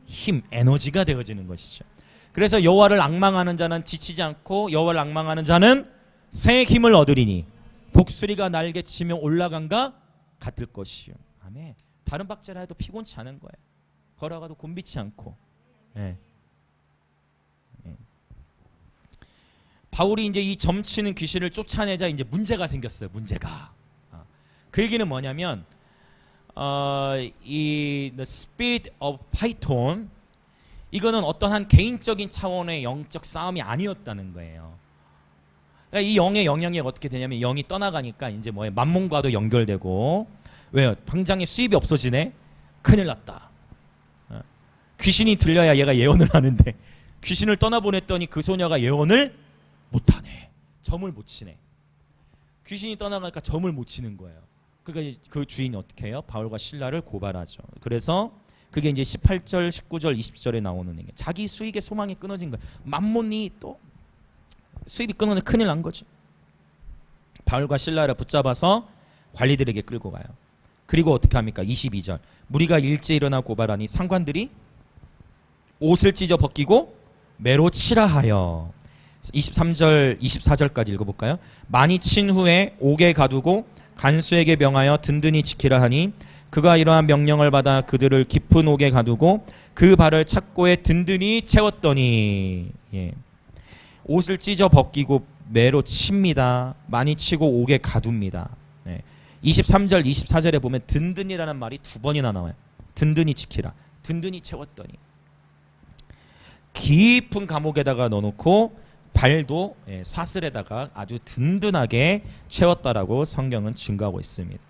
Speaker 1: 힘, 에너지가 되어지는 것이죠. 그래서 여호와를 앙망하는 자는 지치지 않고 여호와를 앙망하는 자는 새 힘을 얻으리니 독수리가 날개치며 올라간가 같을 것이요. 아멘. 다른 박자라 해도 피곤치 않은 거예요. 걸어가도 곤비치 않고. 예. 예. 바울이 이제 이 점치는 귀신을 쫓아내자 이제 문제가 생겼어요. 문제가. 그 얘기는 뭐냐면 이 The Spirit of Python 이거는 어떤 한 개인적인 차원의 영적 싸움이 아니었다는 거예요. 그러니까 이 영의 영향이 어떻게 되냐면 영이 떠나가니까 이제 뭐예요? 만몬과도 연결되고 왜요? 당장에 수입이 없어지네? 큰일 났다. 귀신이 들려야 얘가 예언을 하는데 귀신을 떠나보냈더니 그 소녀가 예언을 못하네. 점을 못 치네. 귀신이 떠나가니까 점을 못 치는 거예요. 그러니까 그 주인이 어떻게 해요? 바울과 실라를 고발하죠. 그래서 그게 이제 18절, 19절, 20절에 나오는 얘기. 자기 수익의 소망이 끊어진 거예요. 만몬이 또 수입이 끊어는 큰일 난 거죠. 바울과 실라를 붙잡아서 관리들에게 끌고 가요. 그리고 어떻게 합니까? 22절. 무리가 일제 일어나 고발하니 상관들이 옷을 찢어 벗기고 매로 치라 하여. 23절, 24절까지 읽어볼까요? 많이 친 후에 옥에 가두고 간수에게 명하여 든든히 지키라 하니 그가 이러한 명령을 받아 그들을 깊은 옥에 가두고 그 발을 착고에 든든히 채웠더니 예. 옷을 찢어 벗기고 매로 칩니다. 많이 치고 옥에 가둡니다. 예. 23절 24절에 보면 든든이라는 말이 두 번이나 나와요. 든든히 지키라. 든든히 채웠더니 깊은 감옥에다가 넣어놓고 발도 사슬에다가 아주 든든하게 채웠다라고 성경은 증거하고 있습니다.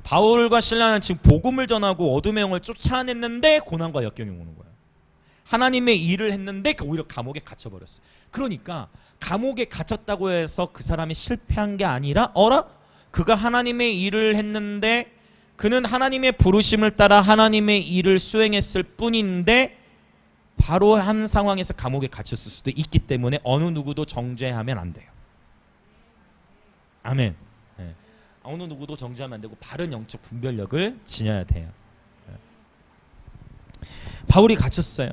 Speaker 1: 바울과 실라는 지금 복음을 전하고 어둠의 영을 쫓아냈는데 고난과 역경이 오는 거예요. 하나님의 일을 했는데 오히려 감옥에 갇혀버렸어요. 그러니까 감옥에 갇혔다고 해서 그 사람이 실패한 게 아니라 그가 하나님의 일을 했는데 그는 하나님의 부르심을 따라 하나님의 일을 수행했을 뿐인데 바로 한 상황에서 감옥에 갇혔을 수도 있기 때문에 어느 누구도 정죄하면 안 돼요. 아멘. 네. 어느 누구도 정죄하면 안 되고 바른 영적 분별력을 지녀야 돼요. 네. 바울이 갇혔어요.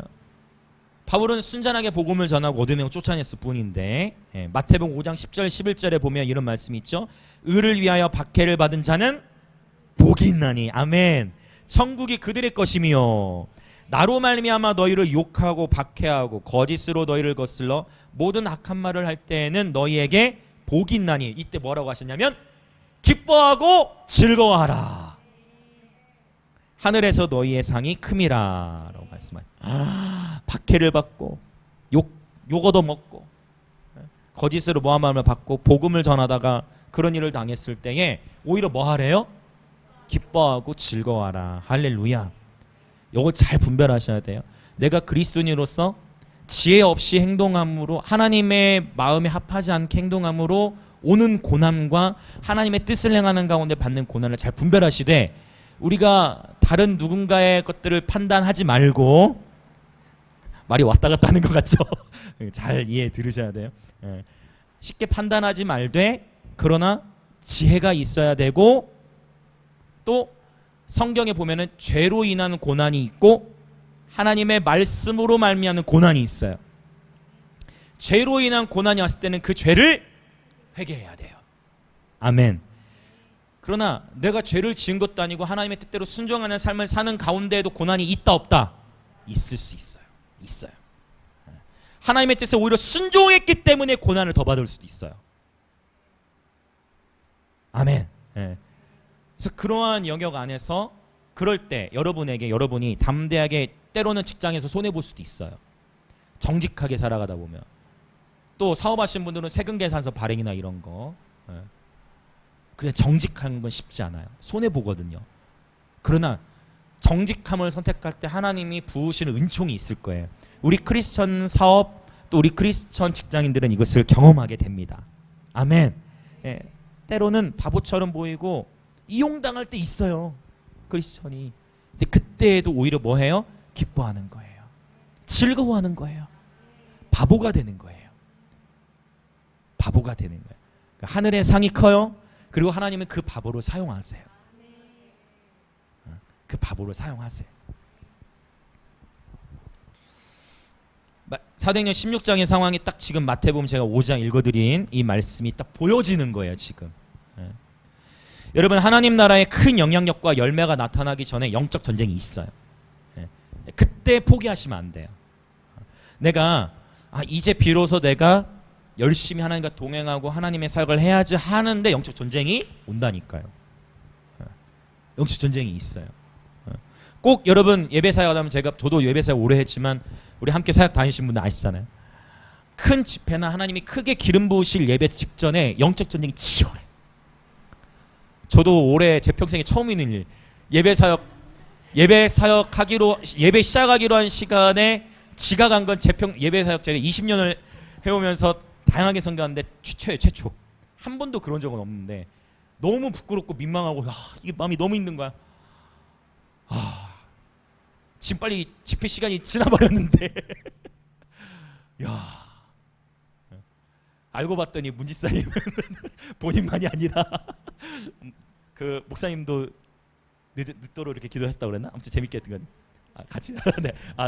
Speaker 1: 바울은 순전하게 복음을 전하고 어둠의 영을 쫓아냈을 뿐인데 마태복음 5장 10절 11절에 보면 이런 말씀이 있죠. 의를 위하여 박해를 받은 자는 복이 있나니 아멘. 천국이 그들의 것이며 나로 말미암아 너희를 욕하고 박해하고 거짓으로 너희를 거슬러 모든 악한 말을 할 때에는 너희에게 복이 있나니 이때 뭐라고 하셨냐면 기뻐하고 즐거워하라. 하늘에서 너희의 상이 큼이라 라고 말씀하셨어요. 박해를 받고 욕 얻어먹고 거짓으로 모함을 받고 복음을 전하다가 그런 일을 당했을 때에 오히려 뭐 하래요? 기뻐하고 즐거워하라. 할렐루야. 이걸 잘 분별하셔야 돼요. 내가 그리스도인으로서 지혜 없이 행동함으로 하나님의 마음에 합하지 않게 행동함으로 오는 고난과 하나님의 뜻을 행하는 가운데 받는 고난을 잘 분별하시되 우리가 다른 누군가의 것들을 판단하지 말고 말이 왔다 갔다 하는 것 같죠? 잘 이해 들으셔야 돼요. 쉽게 판단하지 말되 그러나 지혜가 있어야 되고 또 성경에 보면은 죄로 인한 고난이 있고 하나님의 말씀으로 말미암는 고난이 있어요. 죄로 인한 고난이 왔을 때는 그 죄를 회개해야 돼요. 아멘. 그러나 내가 죄를 지은 것도 아니고 하나님의 뜻대로 순종하는 삶을 사는 가운데에도 고난이 있다 없다? 있을 수 있어요. 있어요. 하나님의 뜻에 오히려 순종했기 때문에 고난을 더 받을 수도 있어요. 아멘. 그래서 그러한 영역 안에서 그럴 때 여러분이 담대하게 때로는 직장에서 손해볼 수도 있어요. 정직하게 살아가다 보면. 또 사업하시는 분들은 세금 계산서 발행이나 이런 거. 그냥 정직한 건 쉽지 않아요. 손해 보거든요. 그러나 정직함을 선택할 때 하나님이 부으시는 은총이 있을 거예요. 우리 크리스천 사업 또 우리 크리스천 직장인들은 이것을 경험하게 됩니다. 아멘. 예, 때로는 바보처럼 보이고 이용당할 때 있어요. 크리스천이. 근데 그때에도 오히려 뭐 해요? 기뻐하는 거예요. 즐거워하는 거예요. 바보가 되는 거예요. 바보가 되는 거예요. 그러니까 하늘의 상이 커요. 그리고 하나님은 그 바보를 사용하세요. 그 바보를 사용하세요. 사도행전 16장의 상황이 딱 지금 마태복음 제가 5장 읽어드린 이 말씀이 딱 보여지는 거예요. 지금. 여러분, 하나님 나라의 큰 영향력과 열매가 나타나기 전에 영적 전쟁이 있어요. 그때 포기하시면 안 돼요. 내가 이제 비로소 내가 열심히 하나님과 동행하고 하나님의 사역을 해야지 하는데 영적 전쟁이 온다니까요. 영적 전쟁이 있어요. 꼭 여러분 예배 사역하면 저도 예배 사역 오래 했지만 우리 함께 사역 다니신 분들 아시잖아요. 큰 집회나 하나님이 크게 기름 부으실 예배 직전에 영적 전쟁이 치열해. 저도 올해 제 평생에 처음 있는 일. 예배 사역하기로 예배 시작하기로 한 시간에 지각한 건 예배 사역 제가 20년을 해오면서 다양하게 섬겼는데 최초. 한 번도 그런 적은 없는데 너무 부끄럽고 민망하고 이게 마음이 너무 힘든 거야. 지금 빨리 집회 시간이 지나버렸는데 야, 알고 봤더니 문지사님은 본인만이 아니라 그 목사님도 늦도록 이렇게 기도하셨다고 그랬나? 아무튼 재밌게 했던 건 같이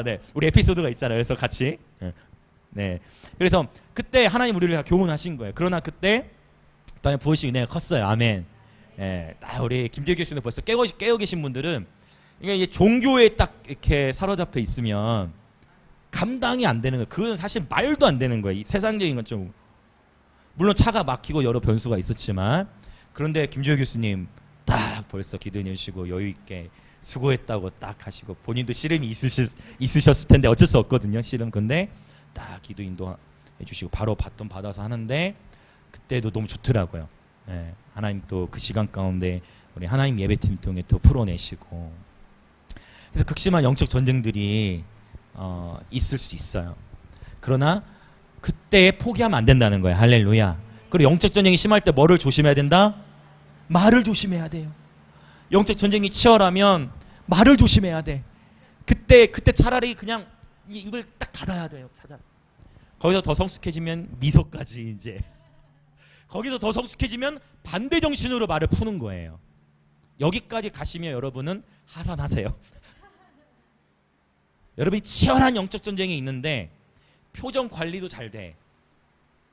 Speaker 1: 네. 우리 에피소드가 있잖아요. 그래서 같이 네. 그래서 그때 하나님 우리를 다 교훈하신 거예요. 그러나 그때 일단 부으신 은혜가 컸어요. 아멘. 예, 우리 김재규 교수님 벌써 깨어 계신 분들은 이게 종교에 딱 이렇게 사로잡혀 있으면 감당이 안 되는 거예요. 그건 사실 말도 안 되는 거예요. 세상적인 건 좀 물론 차가 막히고 여러 변수가 있었지만 그런데 김재규 교수님 딱 벌써 기도해 주시고 여유 있게 수고했다고 딱 하시고 본인도 씨름이 있으셨을 텐데 어쩔 수 없거든요. 씨름. 근데 딱 기도 인도해 주시고 바로 바톤 받아서 하는데 그때도 너무 좋더라고요. 예, 하나님 또 그 시간 가운데 우리 하나님 예배팀 통해 또 풀어내시고 그래서 극심한 영적 전쟁들이 있을 수 있어요. 그러나 그때 포기하면 안 된다는 거예요. 할렐루야. 그리고 영적 전쟁이 심할 때 뭐를 조심해야 된다? 말을 조심해야 돼요. 영적 전쟁이 치열하면 말을 조심해야 돼. 그때 차라리 그냥 입을 딱 닫아야 돼요. 거기서 더 성숙해지면 미소까지 이제 거기서 더 성숙해지면 반대 정신으로 말을 푸는 거예요. 여기까지 가시면 여러분은 하산하세요. 여러분이 치열한 영적 전쟁이 있는데 표정 관리도 잘 돼.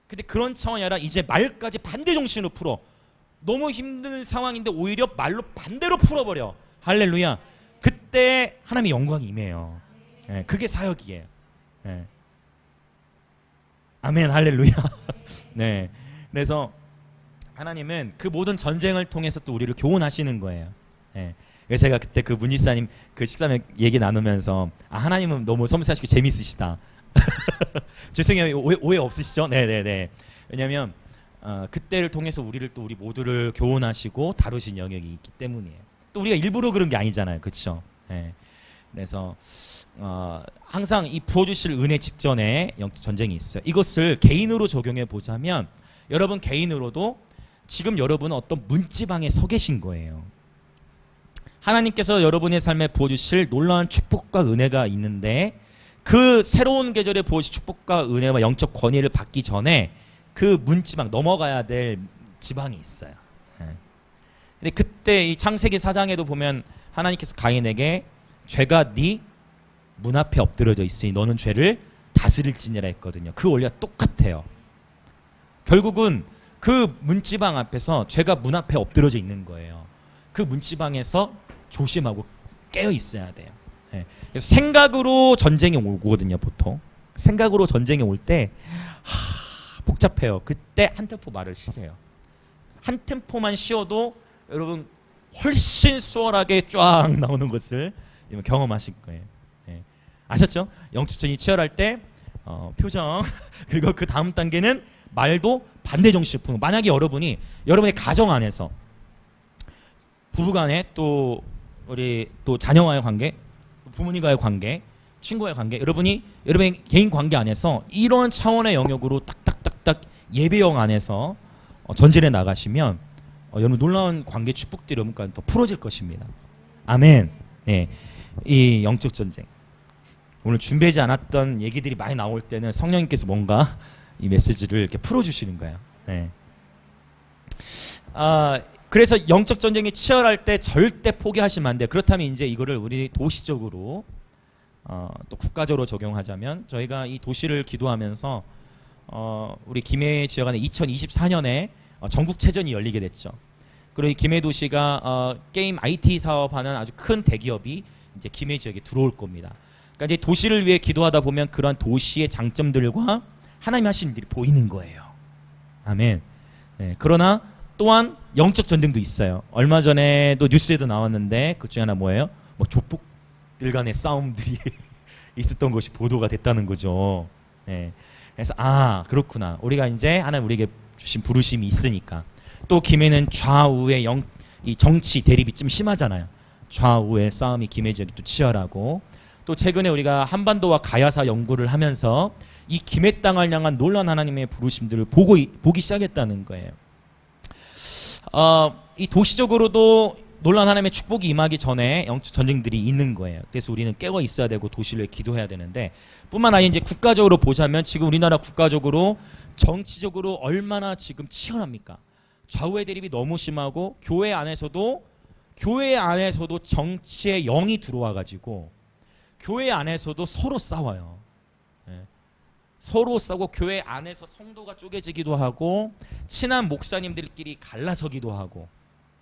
Speaker 1: 근데 그런 차원이 아니라 이제 말까지 반대 정신으로 풀어. 너무 힘든 상황인데 오히려 말로 반대로 풀어버려. 할렐루야. 그때 하나님의 영광이 임해요. 예, 그게 사역이에요. 예. 아멘. 할렐루야. 네. 그래서 하나님은 그 모든 전쟁을 통해서 또 우리를 교훈하시는 거예요. 예. 그래서 제가 그때 그 문지사님 그 식사에 얘기 나누면서 하나님은 너무 섬세하시고 재밌으시다. 죄송해요. 오해 없으시죠? 네네네. 왜냐하면 그때를 통해서 우리 모두를 교훈하시고 다루신 영역이 있기 때문이에요. 또 우리가 일부러 그런 게 아니잖아요. 그렇죠? 네. 그래서 항상 이 부어주실 은혜 직전에 영적 전쟁이 있어요. 이것을 개인으로 적용해 보자면 여러분 개인으로도 지금 여러분은 어떤 문지방에 서 계신 거예요. 하나님께서 여러분의 삶에 부어주실 놀라운 축복과 은혜가 있는데 그 새로운 계절에 부어주실 축복과 은혜와 영적 권위를 받기 전에 그 문지방 넘어가야 될 지방이 있어요. 근데 그때 이 창세기 4장에도 보면 하나님께서 가인에게 죄가 네 문 앞에 엎드려져 있으니 너는 죄를 다스릴지니라 했거든요. 그 원리가 똑같아요. 결국은 그 문지방 앞에서 죄가 문 앞에 엎드려져 있는 거예요. 그 문지방에서 조심하고 깨어 있어야 돼요. 그래서 생각으로 전쟁이 오거든요. 보통 생각으로 전쟁이 올 때 복잡해요. 그때 한 템포 말을 쉬세요. 한 템포만 쉬어도 여러분 훨씬 수월하게 쫙 나오는 것을 경험하실 거예요. 아셨죠? 영적전이 치열할 때 표정 그리고 그 다음 단계는 말도 반대 정신을 푸는. 만약에 여러분의 가정 안에서 부부간에 또 우리 또 자녀와의 관계, 부모님과의 관계, 친구와의 관계, 여러분의 개인 관계 안에서 이런 차원의 영역으로 딱딱딱딱 예배영 안에서 전진해 나가시면 여러분 놀라운 관계 축복들이 여러분과 더 풀어질 것입니다. 아멘. 네, 이 영적 전쟁. 오늘 준비하지 않았던 얘기들이 많이 나올 때는 성령님께서 뭔가 이 메시지를 이렇게 풀어주시는 거예요. 네. 그래서 영적 전쟁이 치열할 때 절대 포기하시면 안 돼요. 그렇다면 이제 이거를 우리 도시적으로 또 국가적으로 적용하자면 저희가 이 도시를 기도하면서 우리 김해 지역 안에 2024년에 전국체전이 열리게 됐죠. 그리고 이 김해 도시가 게임 IT 사업하는 아주 큰 대기업이 이제 김해 지역에 들어올 겁니다. 그러니까 이제 도시를 위해 기도하다 보면 그런 도시의 장점들과 하나님 하시는 일이 보이는 거예요. 아멘. 네, 그러나 또한 영적 전쟁도 있어요. 얼마 전에도 뉴스에도 나왔는데 그 중에 하나 뭐예요? 뭐 조폭들 간의 싸움들이 있었던 것이 보도가 됐다는 거죠. 네. 그래서 그렇구나. 우리가 이제 하나님 우리에게 주신 부르심이 있으니까. 또 김해는 좌우의 이 정치 대립이 좀 심하잖아요. 좌우의 싸움이 김해 지역이 또 치열하고, 또 최근에 우리가 한반도와 가야사 연구를 하면서 이 김해 땅을 향한 놀라운 하나님의 부르심들을 보기 시작했다는 거예요. 이 도시적으로도 놀라운 하나님의 축복이 임하기 전에 영적 전쟁들이 있는 거예요. 그래서 우리는 깨어 있어야 되고 도시를 위해 기도해야 되는데, 뿐만 아니라 이제 국가적으로 보자면 지금 우리나라 국가적으로 정치적으로 얼마나 지금 치열합니까? 좌우의 대립이 너무 심하고 교회 안에서도 정치의 영이 들어와 가지고 교회 안에서도 서로 싸워요. 예. 서로 싸우고 교회 안에서 성도가 쪼개지기도 하고 친한 목사님들끼리 갈라서기도 하고,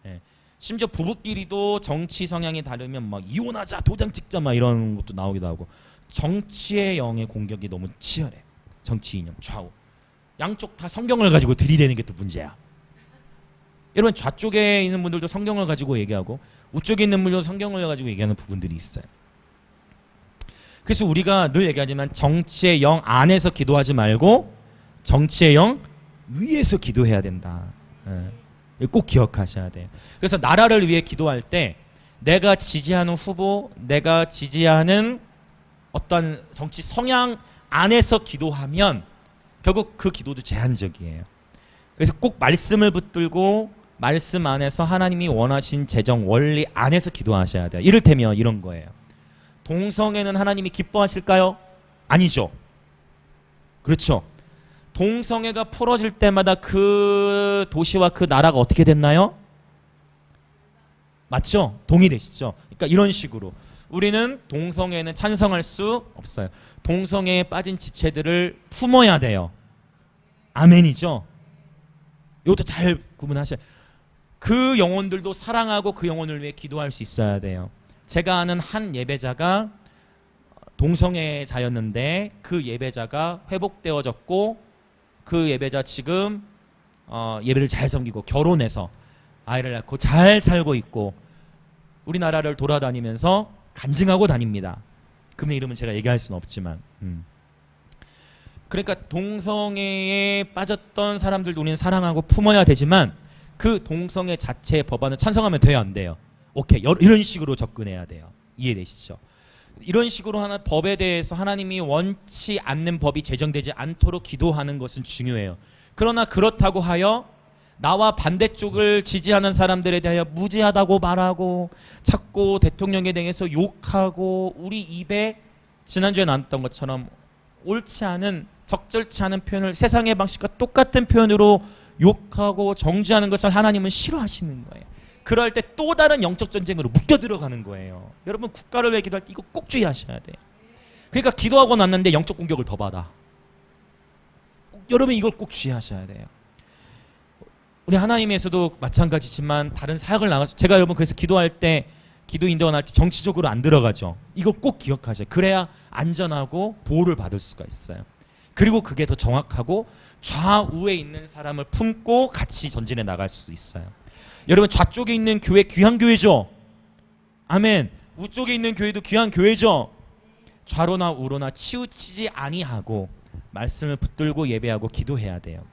Speaker 1: 예. 심지어 부부끼리도 정치 성향이 다르면 막 이혼하자, 도장 찍자 막 이런 것도 나오기도 하고, 정치의 영의 공격이 너무 치열해. 정치 이념 좌우 양쪽 다 성경을 가지고 들이대는 게 또 문제야. 여러분 좌쪽에 있는 분들도 성경을 가지고 얘기하고 우쪽에 있는 분들도 성경을 가지고 얘기하는 부분들이 있어요. 그래서 우리가 늘 얘기하지만 정치의 영 안에서 기도하지 말고 정치의 영 위에서 기도해야 된다. 꼭 기억하셔야 돼요. 그래서 나라를 위해 기도할 때 내가 지지하는 후보, 내가 지지하는 어떤 정치 성향 안에서 기도하면 결국 그 기도도 제한적이에요. 그래서 꼭 말씀을 붙들고 말씀 안에서 하나님이 원하신 재정 원리 안에서 기도하셔야 돼요. 이를테면 이런 거예요. 동성애는 하나님이 기뻐하실까요? 아니죠. 그렇죠. 동성애가 풀어질 때마다 그 도시와 그 나라가 어떻게 됐나요? 맞죠? 동의되시죠? 그러니까 이런 식으로 우리는 동성애는 찬성할 수 없어요. 동성애에 빠진 지체들을 품어야 돼요. 아멘이죠? 이것도 잘 구분하셔야 돼요. 그 영혼들도 사랑하고 그 영혼을 위해 기도할 수 있어야 돼요. 제가 아는 한 예배자가 동성애자였는데 그 예배자가 회복되어졌고 그 예배자 지금 예배를 잘 섬기고 결혼해서 아이를 낳고 잘 살고 있고 우리나라를 돌아다니면서 간증하고 다닙니다. 그분의 이름은 제가 얘기할 수는 없지만 그러니까 동성애에 빠졌던 사람들도 우리는 사랑하고 품어야 되지만 그 동성애 자체의 법안을 찬성하면 돼요, 안 돼요? 오케이, 이런 식으로 접근해야 돼요. 이해되시죠? 이런 식으로 하나 법에 대해서 하나님이 원치 않는 법이 제정되지 않도록 기도하는 것은 중요해요. 그러나 그렇다고 하여 나와 반대쪽을 지지하는 사람들에 대하여 무지하다고 말하고 자꾸 대통령에 대해서 욕하고 우리 입에 지난주에 나왔던 것처럼 옳지 않은 적절치 않은 표현을 세상의 방식과 똑같은 표현으로 욕하고 정죄하는 것을 하나님은 싫어하시는 거예요. 그럴 때 또 다른 영적 전쟁으로 묶여 들어가는 거예요. 여러분 국가를 위해 기도할 때 이거 꼭 주의하셔야 돼요. 그러니까 기도하고 났는데 영적 공격을 더 받아. 여러분 이걸 꼭 주의하셔야 돼요. 우리 하나님에서도 마찬가지지만 다른 사역을 나가서 제가 여러분 그래서 기도할 때 기도 인도가 날 때 정치적으로 안 들어가죠. 이거 꼭 기억하셔요. 그래야 안전하고 보호를 받을 수가 있어요. 그리고 그게 더 정확하고 좌우에 있는 사람을 품고 같이 전진해 나갈 수 있어요. 여러분 좌쪽에 있는 교회 귀한 교회죠. 아멘. 우쪽에 있는 교회도 귀한 교회죠. 좌로나 우로나 치우치지 아니하고 말씀을 붙들고 예배하고 기도해야 돼요.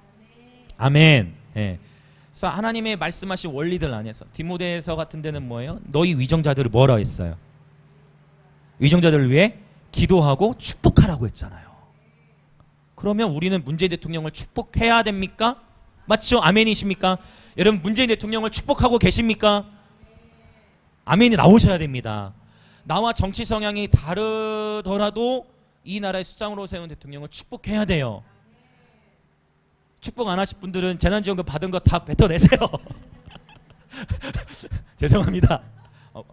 Speaker 1: 아멘. 예. 그래서 하나님의 말씀하신 원리들 안에서 디모데서 같은 데는 뭐예요? 너희 위정자들을 뭐라 했어요? 위정자들을 위해 기도하고 축복하라고 했잖아요. 그러면 우리는 문재인 대통령을 축복해야 됩니까? 맞죠? 아멘이십니까? 여러분 문재인 대통령을 축복하고 계십니까? 아멘이 나오셔야 됩니다. 나와 정치 성향이 다르더라도 이 나라의 수장으로 세운 대통령을 축복해야 돼요. 축복 안 하실 분들은 재난지원금 받은 거 다 뱉어내세요. 죄송합니다.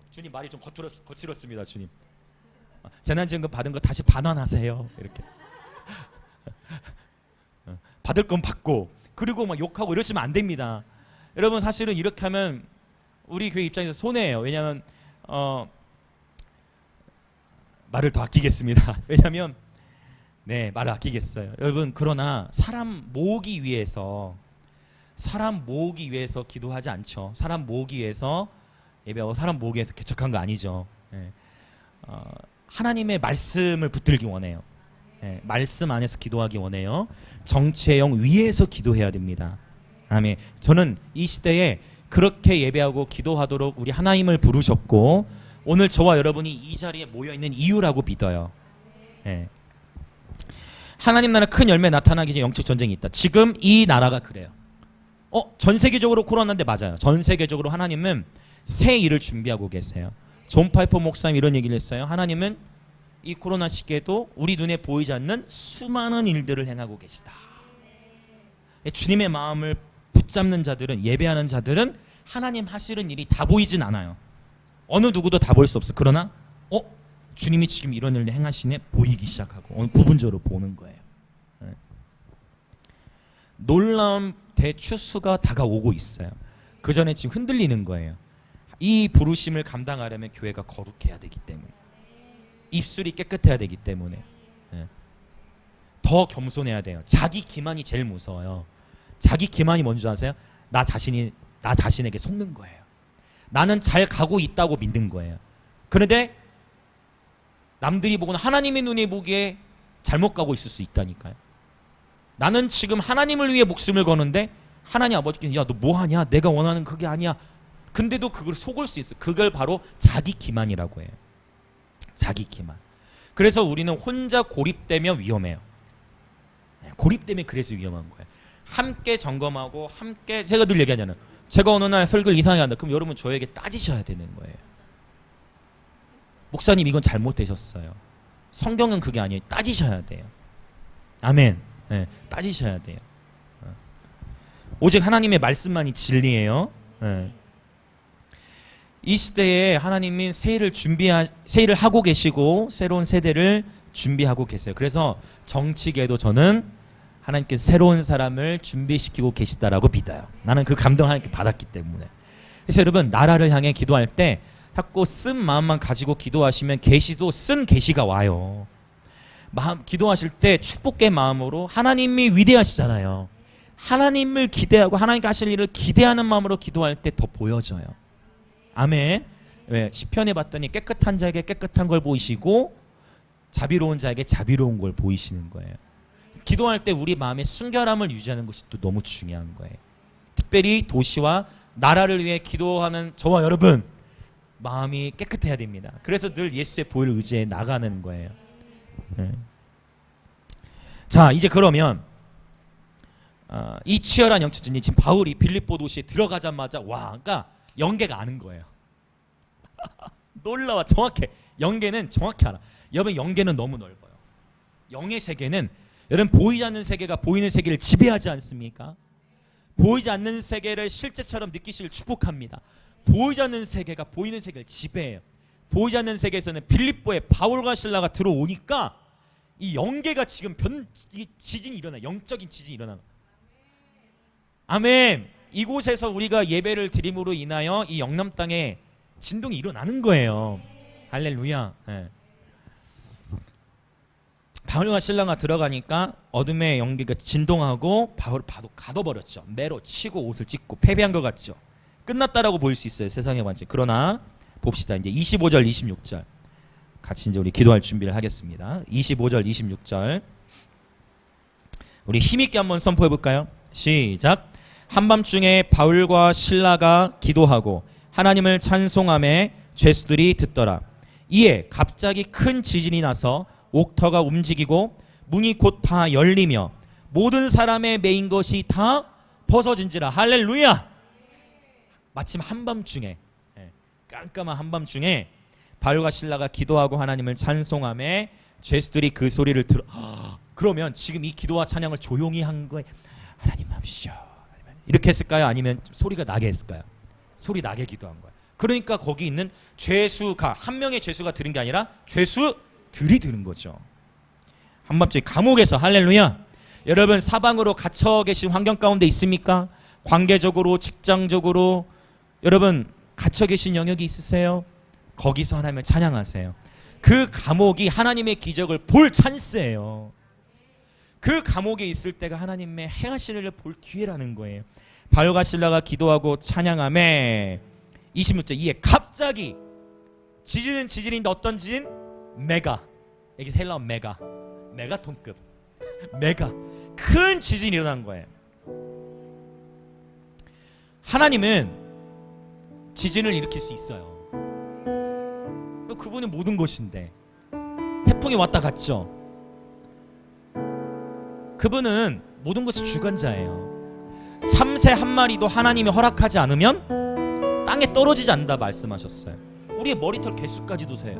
Speaker 1: 주님 말이 좀 거칠었습니다. 주님. 재난지원금 받은 거 다시 반환하세요. 이렇게. 받을 건 받고 그리고 막 욕하고 이러시면 안 됩니다. 여러분 사실은 이렇게 하면 우리 교회 입장에서 손해예요. 왜냐하면 말을 더 아끼겠습니다. 왜냐하면 말을 아끼겠어요. 여러분 그러나 사람 모으기 위해서 기도하지 않죠. 사람 모으기 위해서 예배하고 사람 모으기 위해서 개척한 거 아니죠. 하나님의 말씀을 붙들기 원해요. 말씀 안에서 기도하기 원해요. 정치의 영 위에서 기도해야 됩니다. 아멘. 저는 이 시대에 그렇게 예배하고 기도하도록 우리 하나님을 부르셨고 오늘 저와 여러분이 이 자리에 모여있는 이유라고 믿어요. 하나님 나라 큰 열매 나타나기 전에 영적 전쟁이 있다. 지금 이 나라가 그래요. 전 세계적으로 코로나인데 맞아요. 전 세계적으로 하나님은 새 일을 준비하고 계세요. 존 파이퍼 목사님 이런 얘기를 했어요. 하나님은 이 코로나 시기에도 우리 눈에 보이지 않는 수많은 일들을 행하고 계시다. 주님의 마음을 붙잡는 자들은 예배하는 자들은 하나님 하시는 일이 다 보이진 않아요. 어느 누구도 다 볼 수 없어. 그러나 주님이 지금 이런 일을 행하시네 보이기 시작하고 부분적으로 보는 거예요. 놀라운 대추수가 다가오고 있어요. 그 전에 지금 흔들리는 거예요. 이 부르심을 감당하려면 교회가 거룩해야 되기 때문에 입술이 깨끗해야 되기 때문에 더 겸손해야 돼요. 자기 기만이 제일 무서워요. 자기 기만이 뭔지 아세요? 나 자신에게 속는 거예요. 나는 잘 가고 있다고 믿는 거예요. 그런데 남들이 보거나 하나님의 눈에 보기에 잘못 가고 있을 수 있다니까요. 나는 지금 하나님을 위해 목숨을 거는데 하나님 아버지께서 야 너 뭐하냐? 내가 원하는 그게 아니야. 근데도 그걸 속을 수 있어요. 그걸 바로 자기 기만이라고 해요. 자기 기만. 그래서 우리는 혼자 고립되면 위험해요. 고립되면 그래서 위험한 거예요. 함께 점검하고 함께 제가 늘 얘기하잖아요. 제가 어느 날 설교를 이상하게 한다. 그럼 여러분 저에게 따지셔야 되는 거예요. 목사님 이건 잘못되셨어요. 성경은 그게 아니에요. 따지셔야 돼요. 아멘. 따지셔야 돼요. 오직 하나님의 말씀만이 진리예요. 이 시대에 하나님이 새해를 하고 계시고 새로운 세대를 준비하고 계세요. 그래서 정치계도 저는 하나님께서 새로운 사람을 준비시키고 계시다라고 믿어요. 나는 그 감동을 하나님께 받았기 때문에. 그래서 여러분 나라를 향해 기도할 때 자꾸 쓴 마음만 가지고 기도하시면 계시도 쓴 계시가 와요. 기도하실 때 축복의 마음으로 하나님이 위대하시잖아요. 하나님을 기대하고 하나님께 하실 일을 기대하는 마음으로 기도할 때 더 보여져요. 아멘. 왜? 시편에 봤더니 깨끗한 자에게 깨끗한 걸 보이시고 자비로운 자에게 자비로운 걸 보이시는 거예요. 기도할 때 우리 마음의 순결함을 유지하는 것이 또 너무 중요한 거예요. 특별히 도시와 나라를 위해 기도하는 저와 여러분 마음이 깨끗해야 됩니다. 그래서 늘 예수의 보혈을 의지해 나가는 거예요. 자 이제 그러면 이 치열한 영적 전쟁 지금 바울이 빌립보 도시에 들어가자마자 그러니까 영계가 아는 거예요. 놀라워. 정확해. 영계는 정확히 알아. 여러분 영계는 너무 넓어요. 영의 세계는 여러분 보이지 않는 세계가 보이는 세계를 지배하지 않습니까? 보이지 않는 세계를 실제처럼 느끼시길 축복합니다. 보이지 않는 세계가 보이는 세계를 지배해요. 보이지 않는 세계에서는 빌립보에 바울과 실라가 들어오니까 이 영계가 지금 지진이 일어나. 영적인 지진이 일어나. 아멘. 이곳에서 우리가 예배를 드림으로 인하여 이 영남 땅에 진동이 일어나는 거예요. 할렐루야. 바울과 실라가 들어가니까 어둠의 영계가 진동하고 바울을 가둬버렸죠. 매로 치고 옷을 찢고 패배한 것 같죠. 끝났다라고 보일 수 있어요. 세상의 관점. 그러나 봅시다. 이제 25절 26절 같이 이제 우리 기도할 준비를 하겠습니다. 25절, 26절 우리 힘있게 한번 선포해 볼까요? 시작. 한밤중에 바울과 실라가 기도하고 하나님을 찬송하며 죄수들이 듣더라. 이에 갑자기 큰 지진이 나서 옥터가 움직이고 문이 곧 다 열리며 모든 사람의 매인 것이 다 벗어진지라. 할렐루야. 마침 한밤중에, 깜깜한 한밤중에 바울과 실라가 기도하고 하나님을 찬송하며 죄수들이 그 소리를 들어. 그러면 지금 이 기도와 찬양을 조용히 한 거에 하나님 합시오 이렇게 했을까요? 아니면 소리가 나게 했을까요? 소리 나게 기도한 거예요. 그러니까 거기 있는 죄수가, 한 명의 죄수가 들은 게 아니라 죄수들이 들은 거죠. 한밤중에 감옥에서. 할렐루야. 여러분, 사방으로 갇혀 계신 환경 가운데 있습니까? 관계적으로, 직장적으로 여러분 갇혀 계신 영역이 있으세요? 거기서 하나님을 찬양하세요. 그 감옥이 하나님의 기적을 볼 찬스예요. 그 감옥에 있을 때가 하나님의 행하시는 일을 볼 기회라는 거예요. 바울과 실라가 기도하고 찬양하며 26절. 이에 갑자기 지진은 지진인데 어떤 지진? 메가. 여기 헬라어 메가톤급 메가 큰 지진이 일어난 거예요. 하나님은 지진을 일으킬 수 있어요. 그분이 모든 것인데 태풍이 왔다 갔죠. 그분은 모든 것의 주관자예요. 참새 한 마리도 하나님이 허락하지 않으면 땅에 떨어지지 않는다 말씀하셨어요. 우리의 머리털 개수까지도 세요.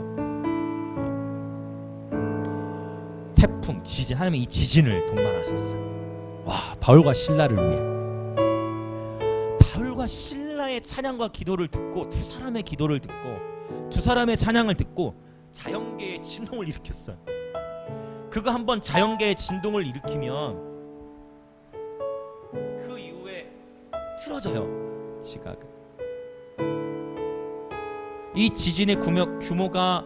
Speaker 1: 태풍, 지진, 하나님이 이 지진을 동반하셨어요. 와, 바울과 실라를 위해. 바울과 실라의 찬양과 기도를 듣고, 두 사람의 기도를 듣고, 두 사람의 찬양을 듣고 자연계의 진동을 일으켰어요. 그거 한번 자연계의 진동을 일으키면 그 이후에 틀어져요, 지각은. 이 지진의 규모가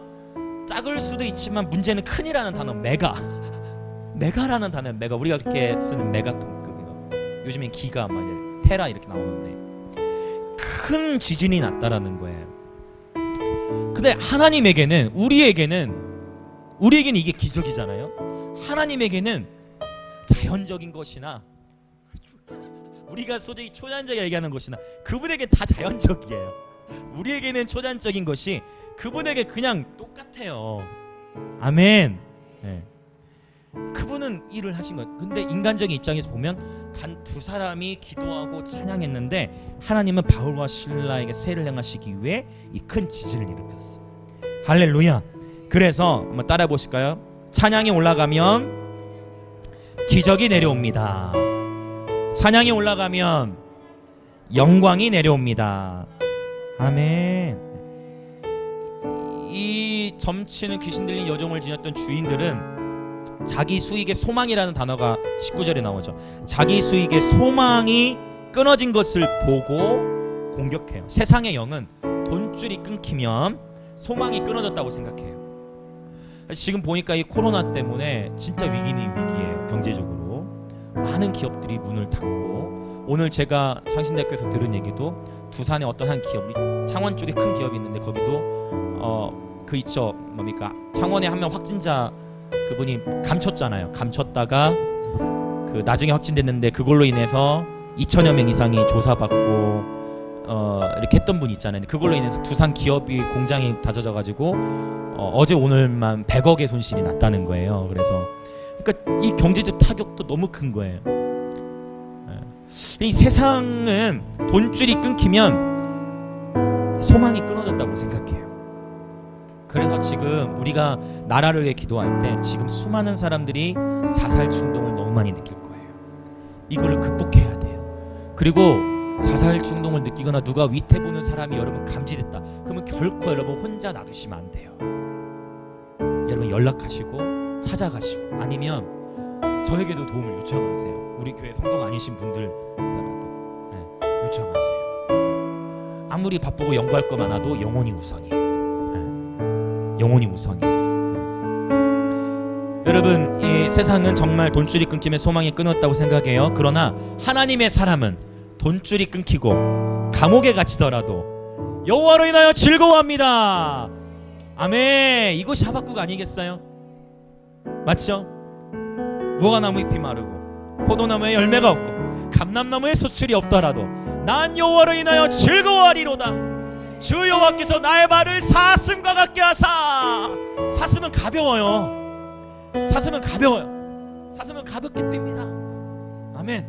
Speaker 1: 작을 수도 있지만 문제는 큰이라는 단어, 메가라는 단어, 메가. 우리가 그렇게 쓰는 메가톤급이요. 요즘엔 기가, 테라 이렇게 나오는데 큰 지진이 났다라는 거예요. 근데 하나님에게는, 우리에게는 이게 기적이잖아요. 하나님에게는 자연적인 것이나 우리가 소위 초자연적이라 얘기하는 것이나 그분에게 다 자연적이에요. 우리에게는 초자연적인 것이 그분에게 그냥 똑같아요. 아멘. 네. 그분은 일을 하신 거예요. 근데 인간적인 입장에서 보면 단 두 사람이 기도하고 찬양했는데 하나님은 바울과 실라에게 세를 행하시기 위해 이 큰 지진을 일으켰어. 할렐루야. 그래서 한번 따라해 보실까요? 찬양이 올라가면 기적이 내려옵니다. 찬양이 올라가면 영광이 내려옵니다. 아멘. 이 점치는 귀신 들린 여종을 지녔던 주인들은 자기 수익의 소망이라는 단어가 19절에 나오죠. 자기 수익의 소망이 끊어진 것을 보고 공격해요. 세상의 영은 돈줄이 끊기면 소망이 끊어졌다고 생각해요. 지금 보니까 이 코로나 때문에 진짜 위기는 위기예요. 경제적으로 많은 기업들이 문을 닫고, 오늘 제가 창신대학교에서 들은 얘기도 두산의 어떤 한 기업, 우리 창원 쪽에 큰 기업이 있는데 거기도 그 있죠, 뭡니까, 창원에 한 명 확진자 그분이 감췄잖아요. 감췄다가 그 나중에 확진됐는데 그걸로 인해서 2천여 명 이상이 조사받고 이렇게 했던 분이 있잖아요. 그걸로 인해서 두산 기업이, 공장이 다져져가지고 어제 오늘만 100억의 손실이 났다는 거예요. 그래서 그러니까 이 경제적 타격도 너무 큰 거예요. 이 세상은 돈줄이 끊기면 소망이 끊어졌다고 생각해요. 그래서 지금 우리가 나라를 위해 기도할 때 지금 수많은 사람들이 자살 충동을 너무 많이 느낄 거예요. 이거를 극복해야 돼요. 그리고 자살 충동을 느끼거나 누가 위태 보는 사람이 여러분 감지됐다, 그러면 결코 여러분 혼자 놔두시면 안 돼요. 여러분 연락하시고 찾아가시고, 아니면 저에게도 도움을 요청하세요. 우리 교회 성도가 아니신 분들이라도 요청하세요. 아무리 바쁘고 연구할 거 많아도 영혼이 우선이에요. 영혼이 우선이에요. 여러분, 이 세상은 정말 돈줄이 끊기면 소망이 끊었다고 생각해요. 그러나 하나님의 사람은 돈줄이 끊기고 감옥에 갇히더라도 여호와로 인하여 즐거워합니다. 아멘. 이것이 하박국 아니겠어요? 맞죠? 무화과나무 잎이 마르고 포도나무에 열매가 없고 감람나무에 소출이 없더라도 난 여호와로 인하여 즐거워하리로다. 주 여호와께서 나의 발을 사슴과 같게 하사. 사슴은 가벼워요. 사슴은 가벼워요. 사슴은 가볍게 뜁니다. 아멘.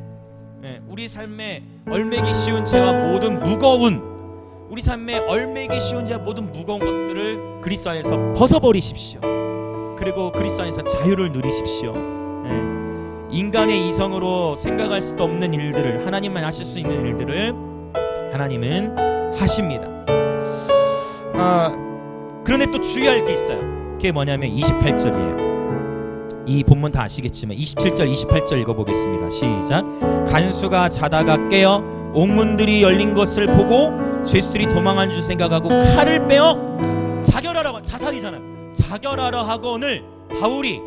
Speaker 1: 네, 우리 삶에 얼매기 쉬운 죄와 모든 무거운 우리 삶에 얼매기 쉬운 죄와 모든 무거운 것들을 그리스도 안에서 벗어버리십시오. 그리고 그리스도 안에서 자유를 누리십시오. 네. 인간의 이성으로 생각할 수도 없는 일들을 하나님만 하실 수 있는 일들을 하나님은 하십니다. 그런데 또 주의할 게 있어요. 그게 뭐냐면 28절이에요. 이 본문 다 아시겠지만 27절 28절 읽어보겠습니다. 시작. 간수가 자다가 깨어 옥문들이 열린 것을 보고 죄수들이 도망한 줄 생각하고 칼을 빼어 자결하라. 자살이잖아요. 자결하려 하거늘 바울이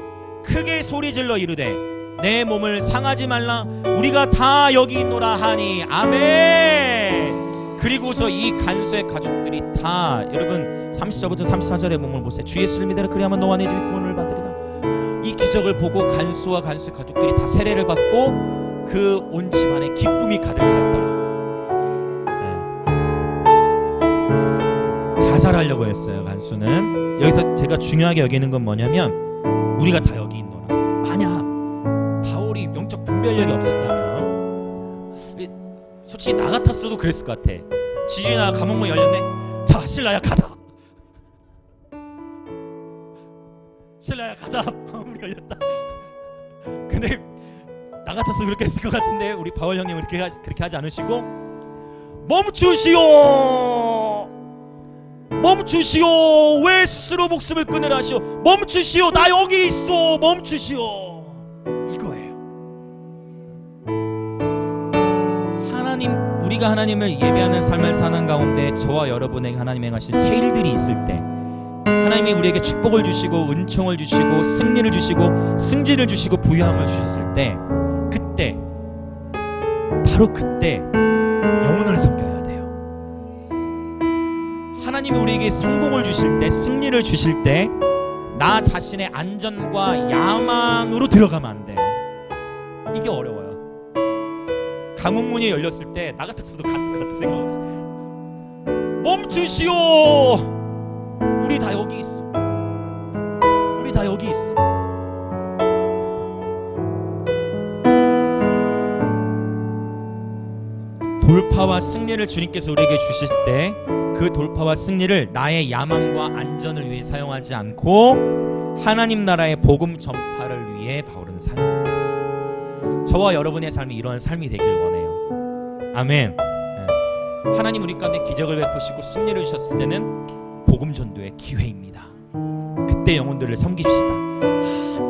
Speaker 1: 크게 소리질러 이르되 내 몸을 상하지 말라. 우리가 다 여기 있노라 하니. 아멘. 그리고서 이 간수의 가족들이 다, 여러분 30절부터 34절의 본문을 보세요. 주 예수를 믿으라 그리하면 너와 내 집이 구원을 받으리라. 이 기적을 보고 간수와 간수의 가족들이 다 세례를 받고 그 온 집안에 기쁨이 가득하였더라. 네. 자살하려고 했어요. 간수는. 여기서 제가 중요하게 여기는 건 뭐냐면 우리가 다 여기 있노라. 만약 바울이 영적 분별력이 없었다면, 솔직히 나 같았어도 그랬을 것 같아. 지진이나 감옥문 열렸네. 자, 신라야 가자. 신라야 가자. 감옥문 열렸다. 근데 나 같았어 그렇게 했을 것 같은데 우리 바울 형님은 그렇게 하지 않으시고 멈추시오. 멈추시오. 왜 스스로 목숨을 끊으라시오. 멈추시오. 나 여기 있어. 멈추시오. 이거예요. 하나님, 우리가 하나님을 예배하는 삶을 사는 가운데 저와 여러분에게 하나님 행하신 새 일들이 있을 때, 하나님이 우리에게 축복을 주시고 은총을 주시고 승리를 주시고 승진을 주시고 부유함을 주셨을 때, 그때 바로 그때 영혼을 섬겨야 돼요. 하나님이 우리에게 성공을 주실 때, 승리를 주실 때 나 자신의 안전과 야망으로 들어가면 안 돼요. 이게 어려워요. 감옥문이 열렸을 때 나 같았어도 갔을 것 같은 생각 없어요. 멈추시오. 우리 다 여기 있어. 우리 다 여기 있어. 돌파와 승리를 주님께서 우리에게 주실 때 그 돌파와 승리를 나의 야망과 안전을 위해 사용하지 않고 하나님 나라의 복음 전파를 위해 바울은 사용합니다. 저와 여러분의 삶이 이러한 삶이 되길 원해요. 아멘. 하나님 우리 가운데 기적을 베푸시고 승리를 주셨을 때는 복음 전도의 기회입니다. 그때 영혼들을 섬깁시다.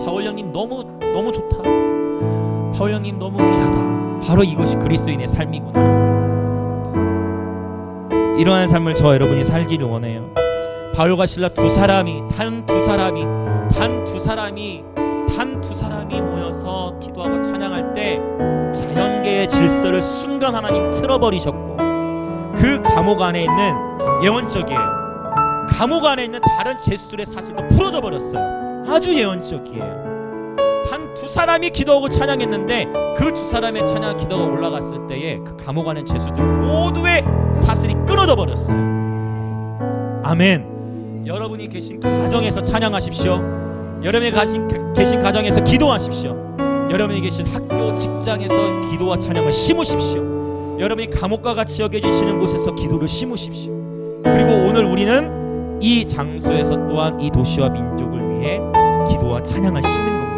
Speaker 1: 바울 형님 너무 좋다. 바울 형님 너무 귀하다. 바로 이것이 그리스도인의 삶이구나. 이러한 삶을 저와 여러분이 살기를 원해요. 바울과 실라 단 두 사람이 모여서 기도하고 찬양할 때 자연계의 질서를 순간 하나님 틀어버리셨고, 그 감옥 안에 있는 예언적이에요. 감옥 안에 있는 다른 죄수들의 사슬도 풀어져 버렸어요. 아주 예언적이에요. 단 두 사람이 기도하고 찬양했는데 그 두 사람의 찬양 기도가 올라갔을 때에 그 감옥 안에 죄수들 모두의 사슬이 끊어져 버렸어요. 아멘. 여러분이 계신 가정에서 찬양하십시오. 여러분이 계신 가정에서 기도하십시오. 여러분이 계신 학교, 직장에서 기도와 찬양을 심으십시오. 여러분이 감옥과 같이 여겨지시는 곳에서 기도를 심으십시오. 그리고 오늘 우리는 이 장소에서 또한 이 도시와 민족을 위해 기도와 찬양을 심는 겁니다.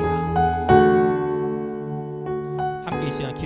Speaker 1: 함께 이 시간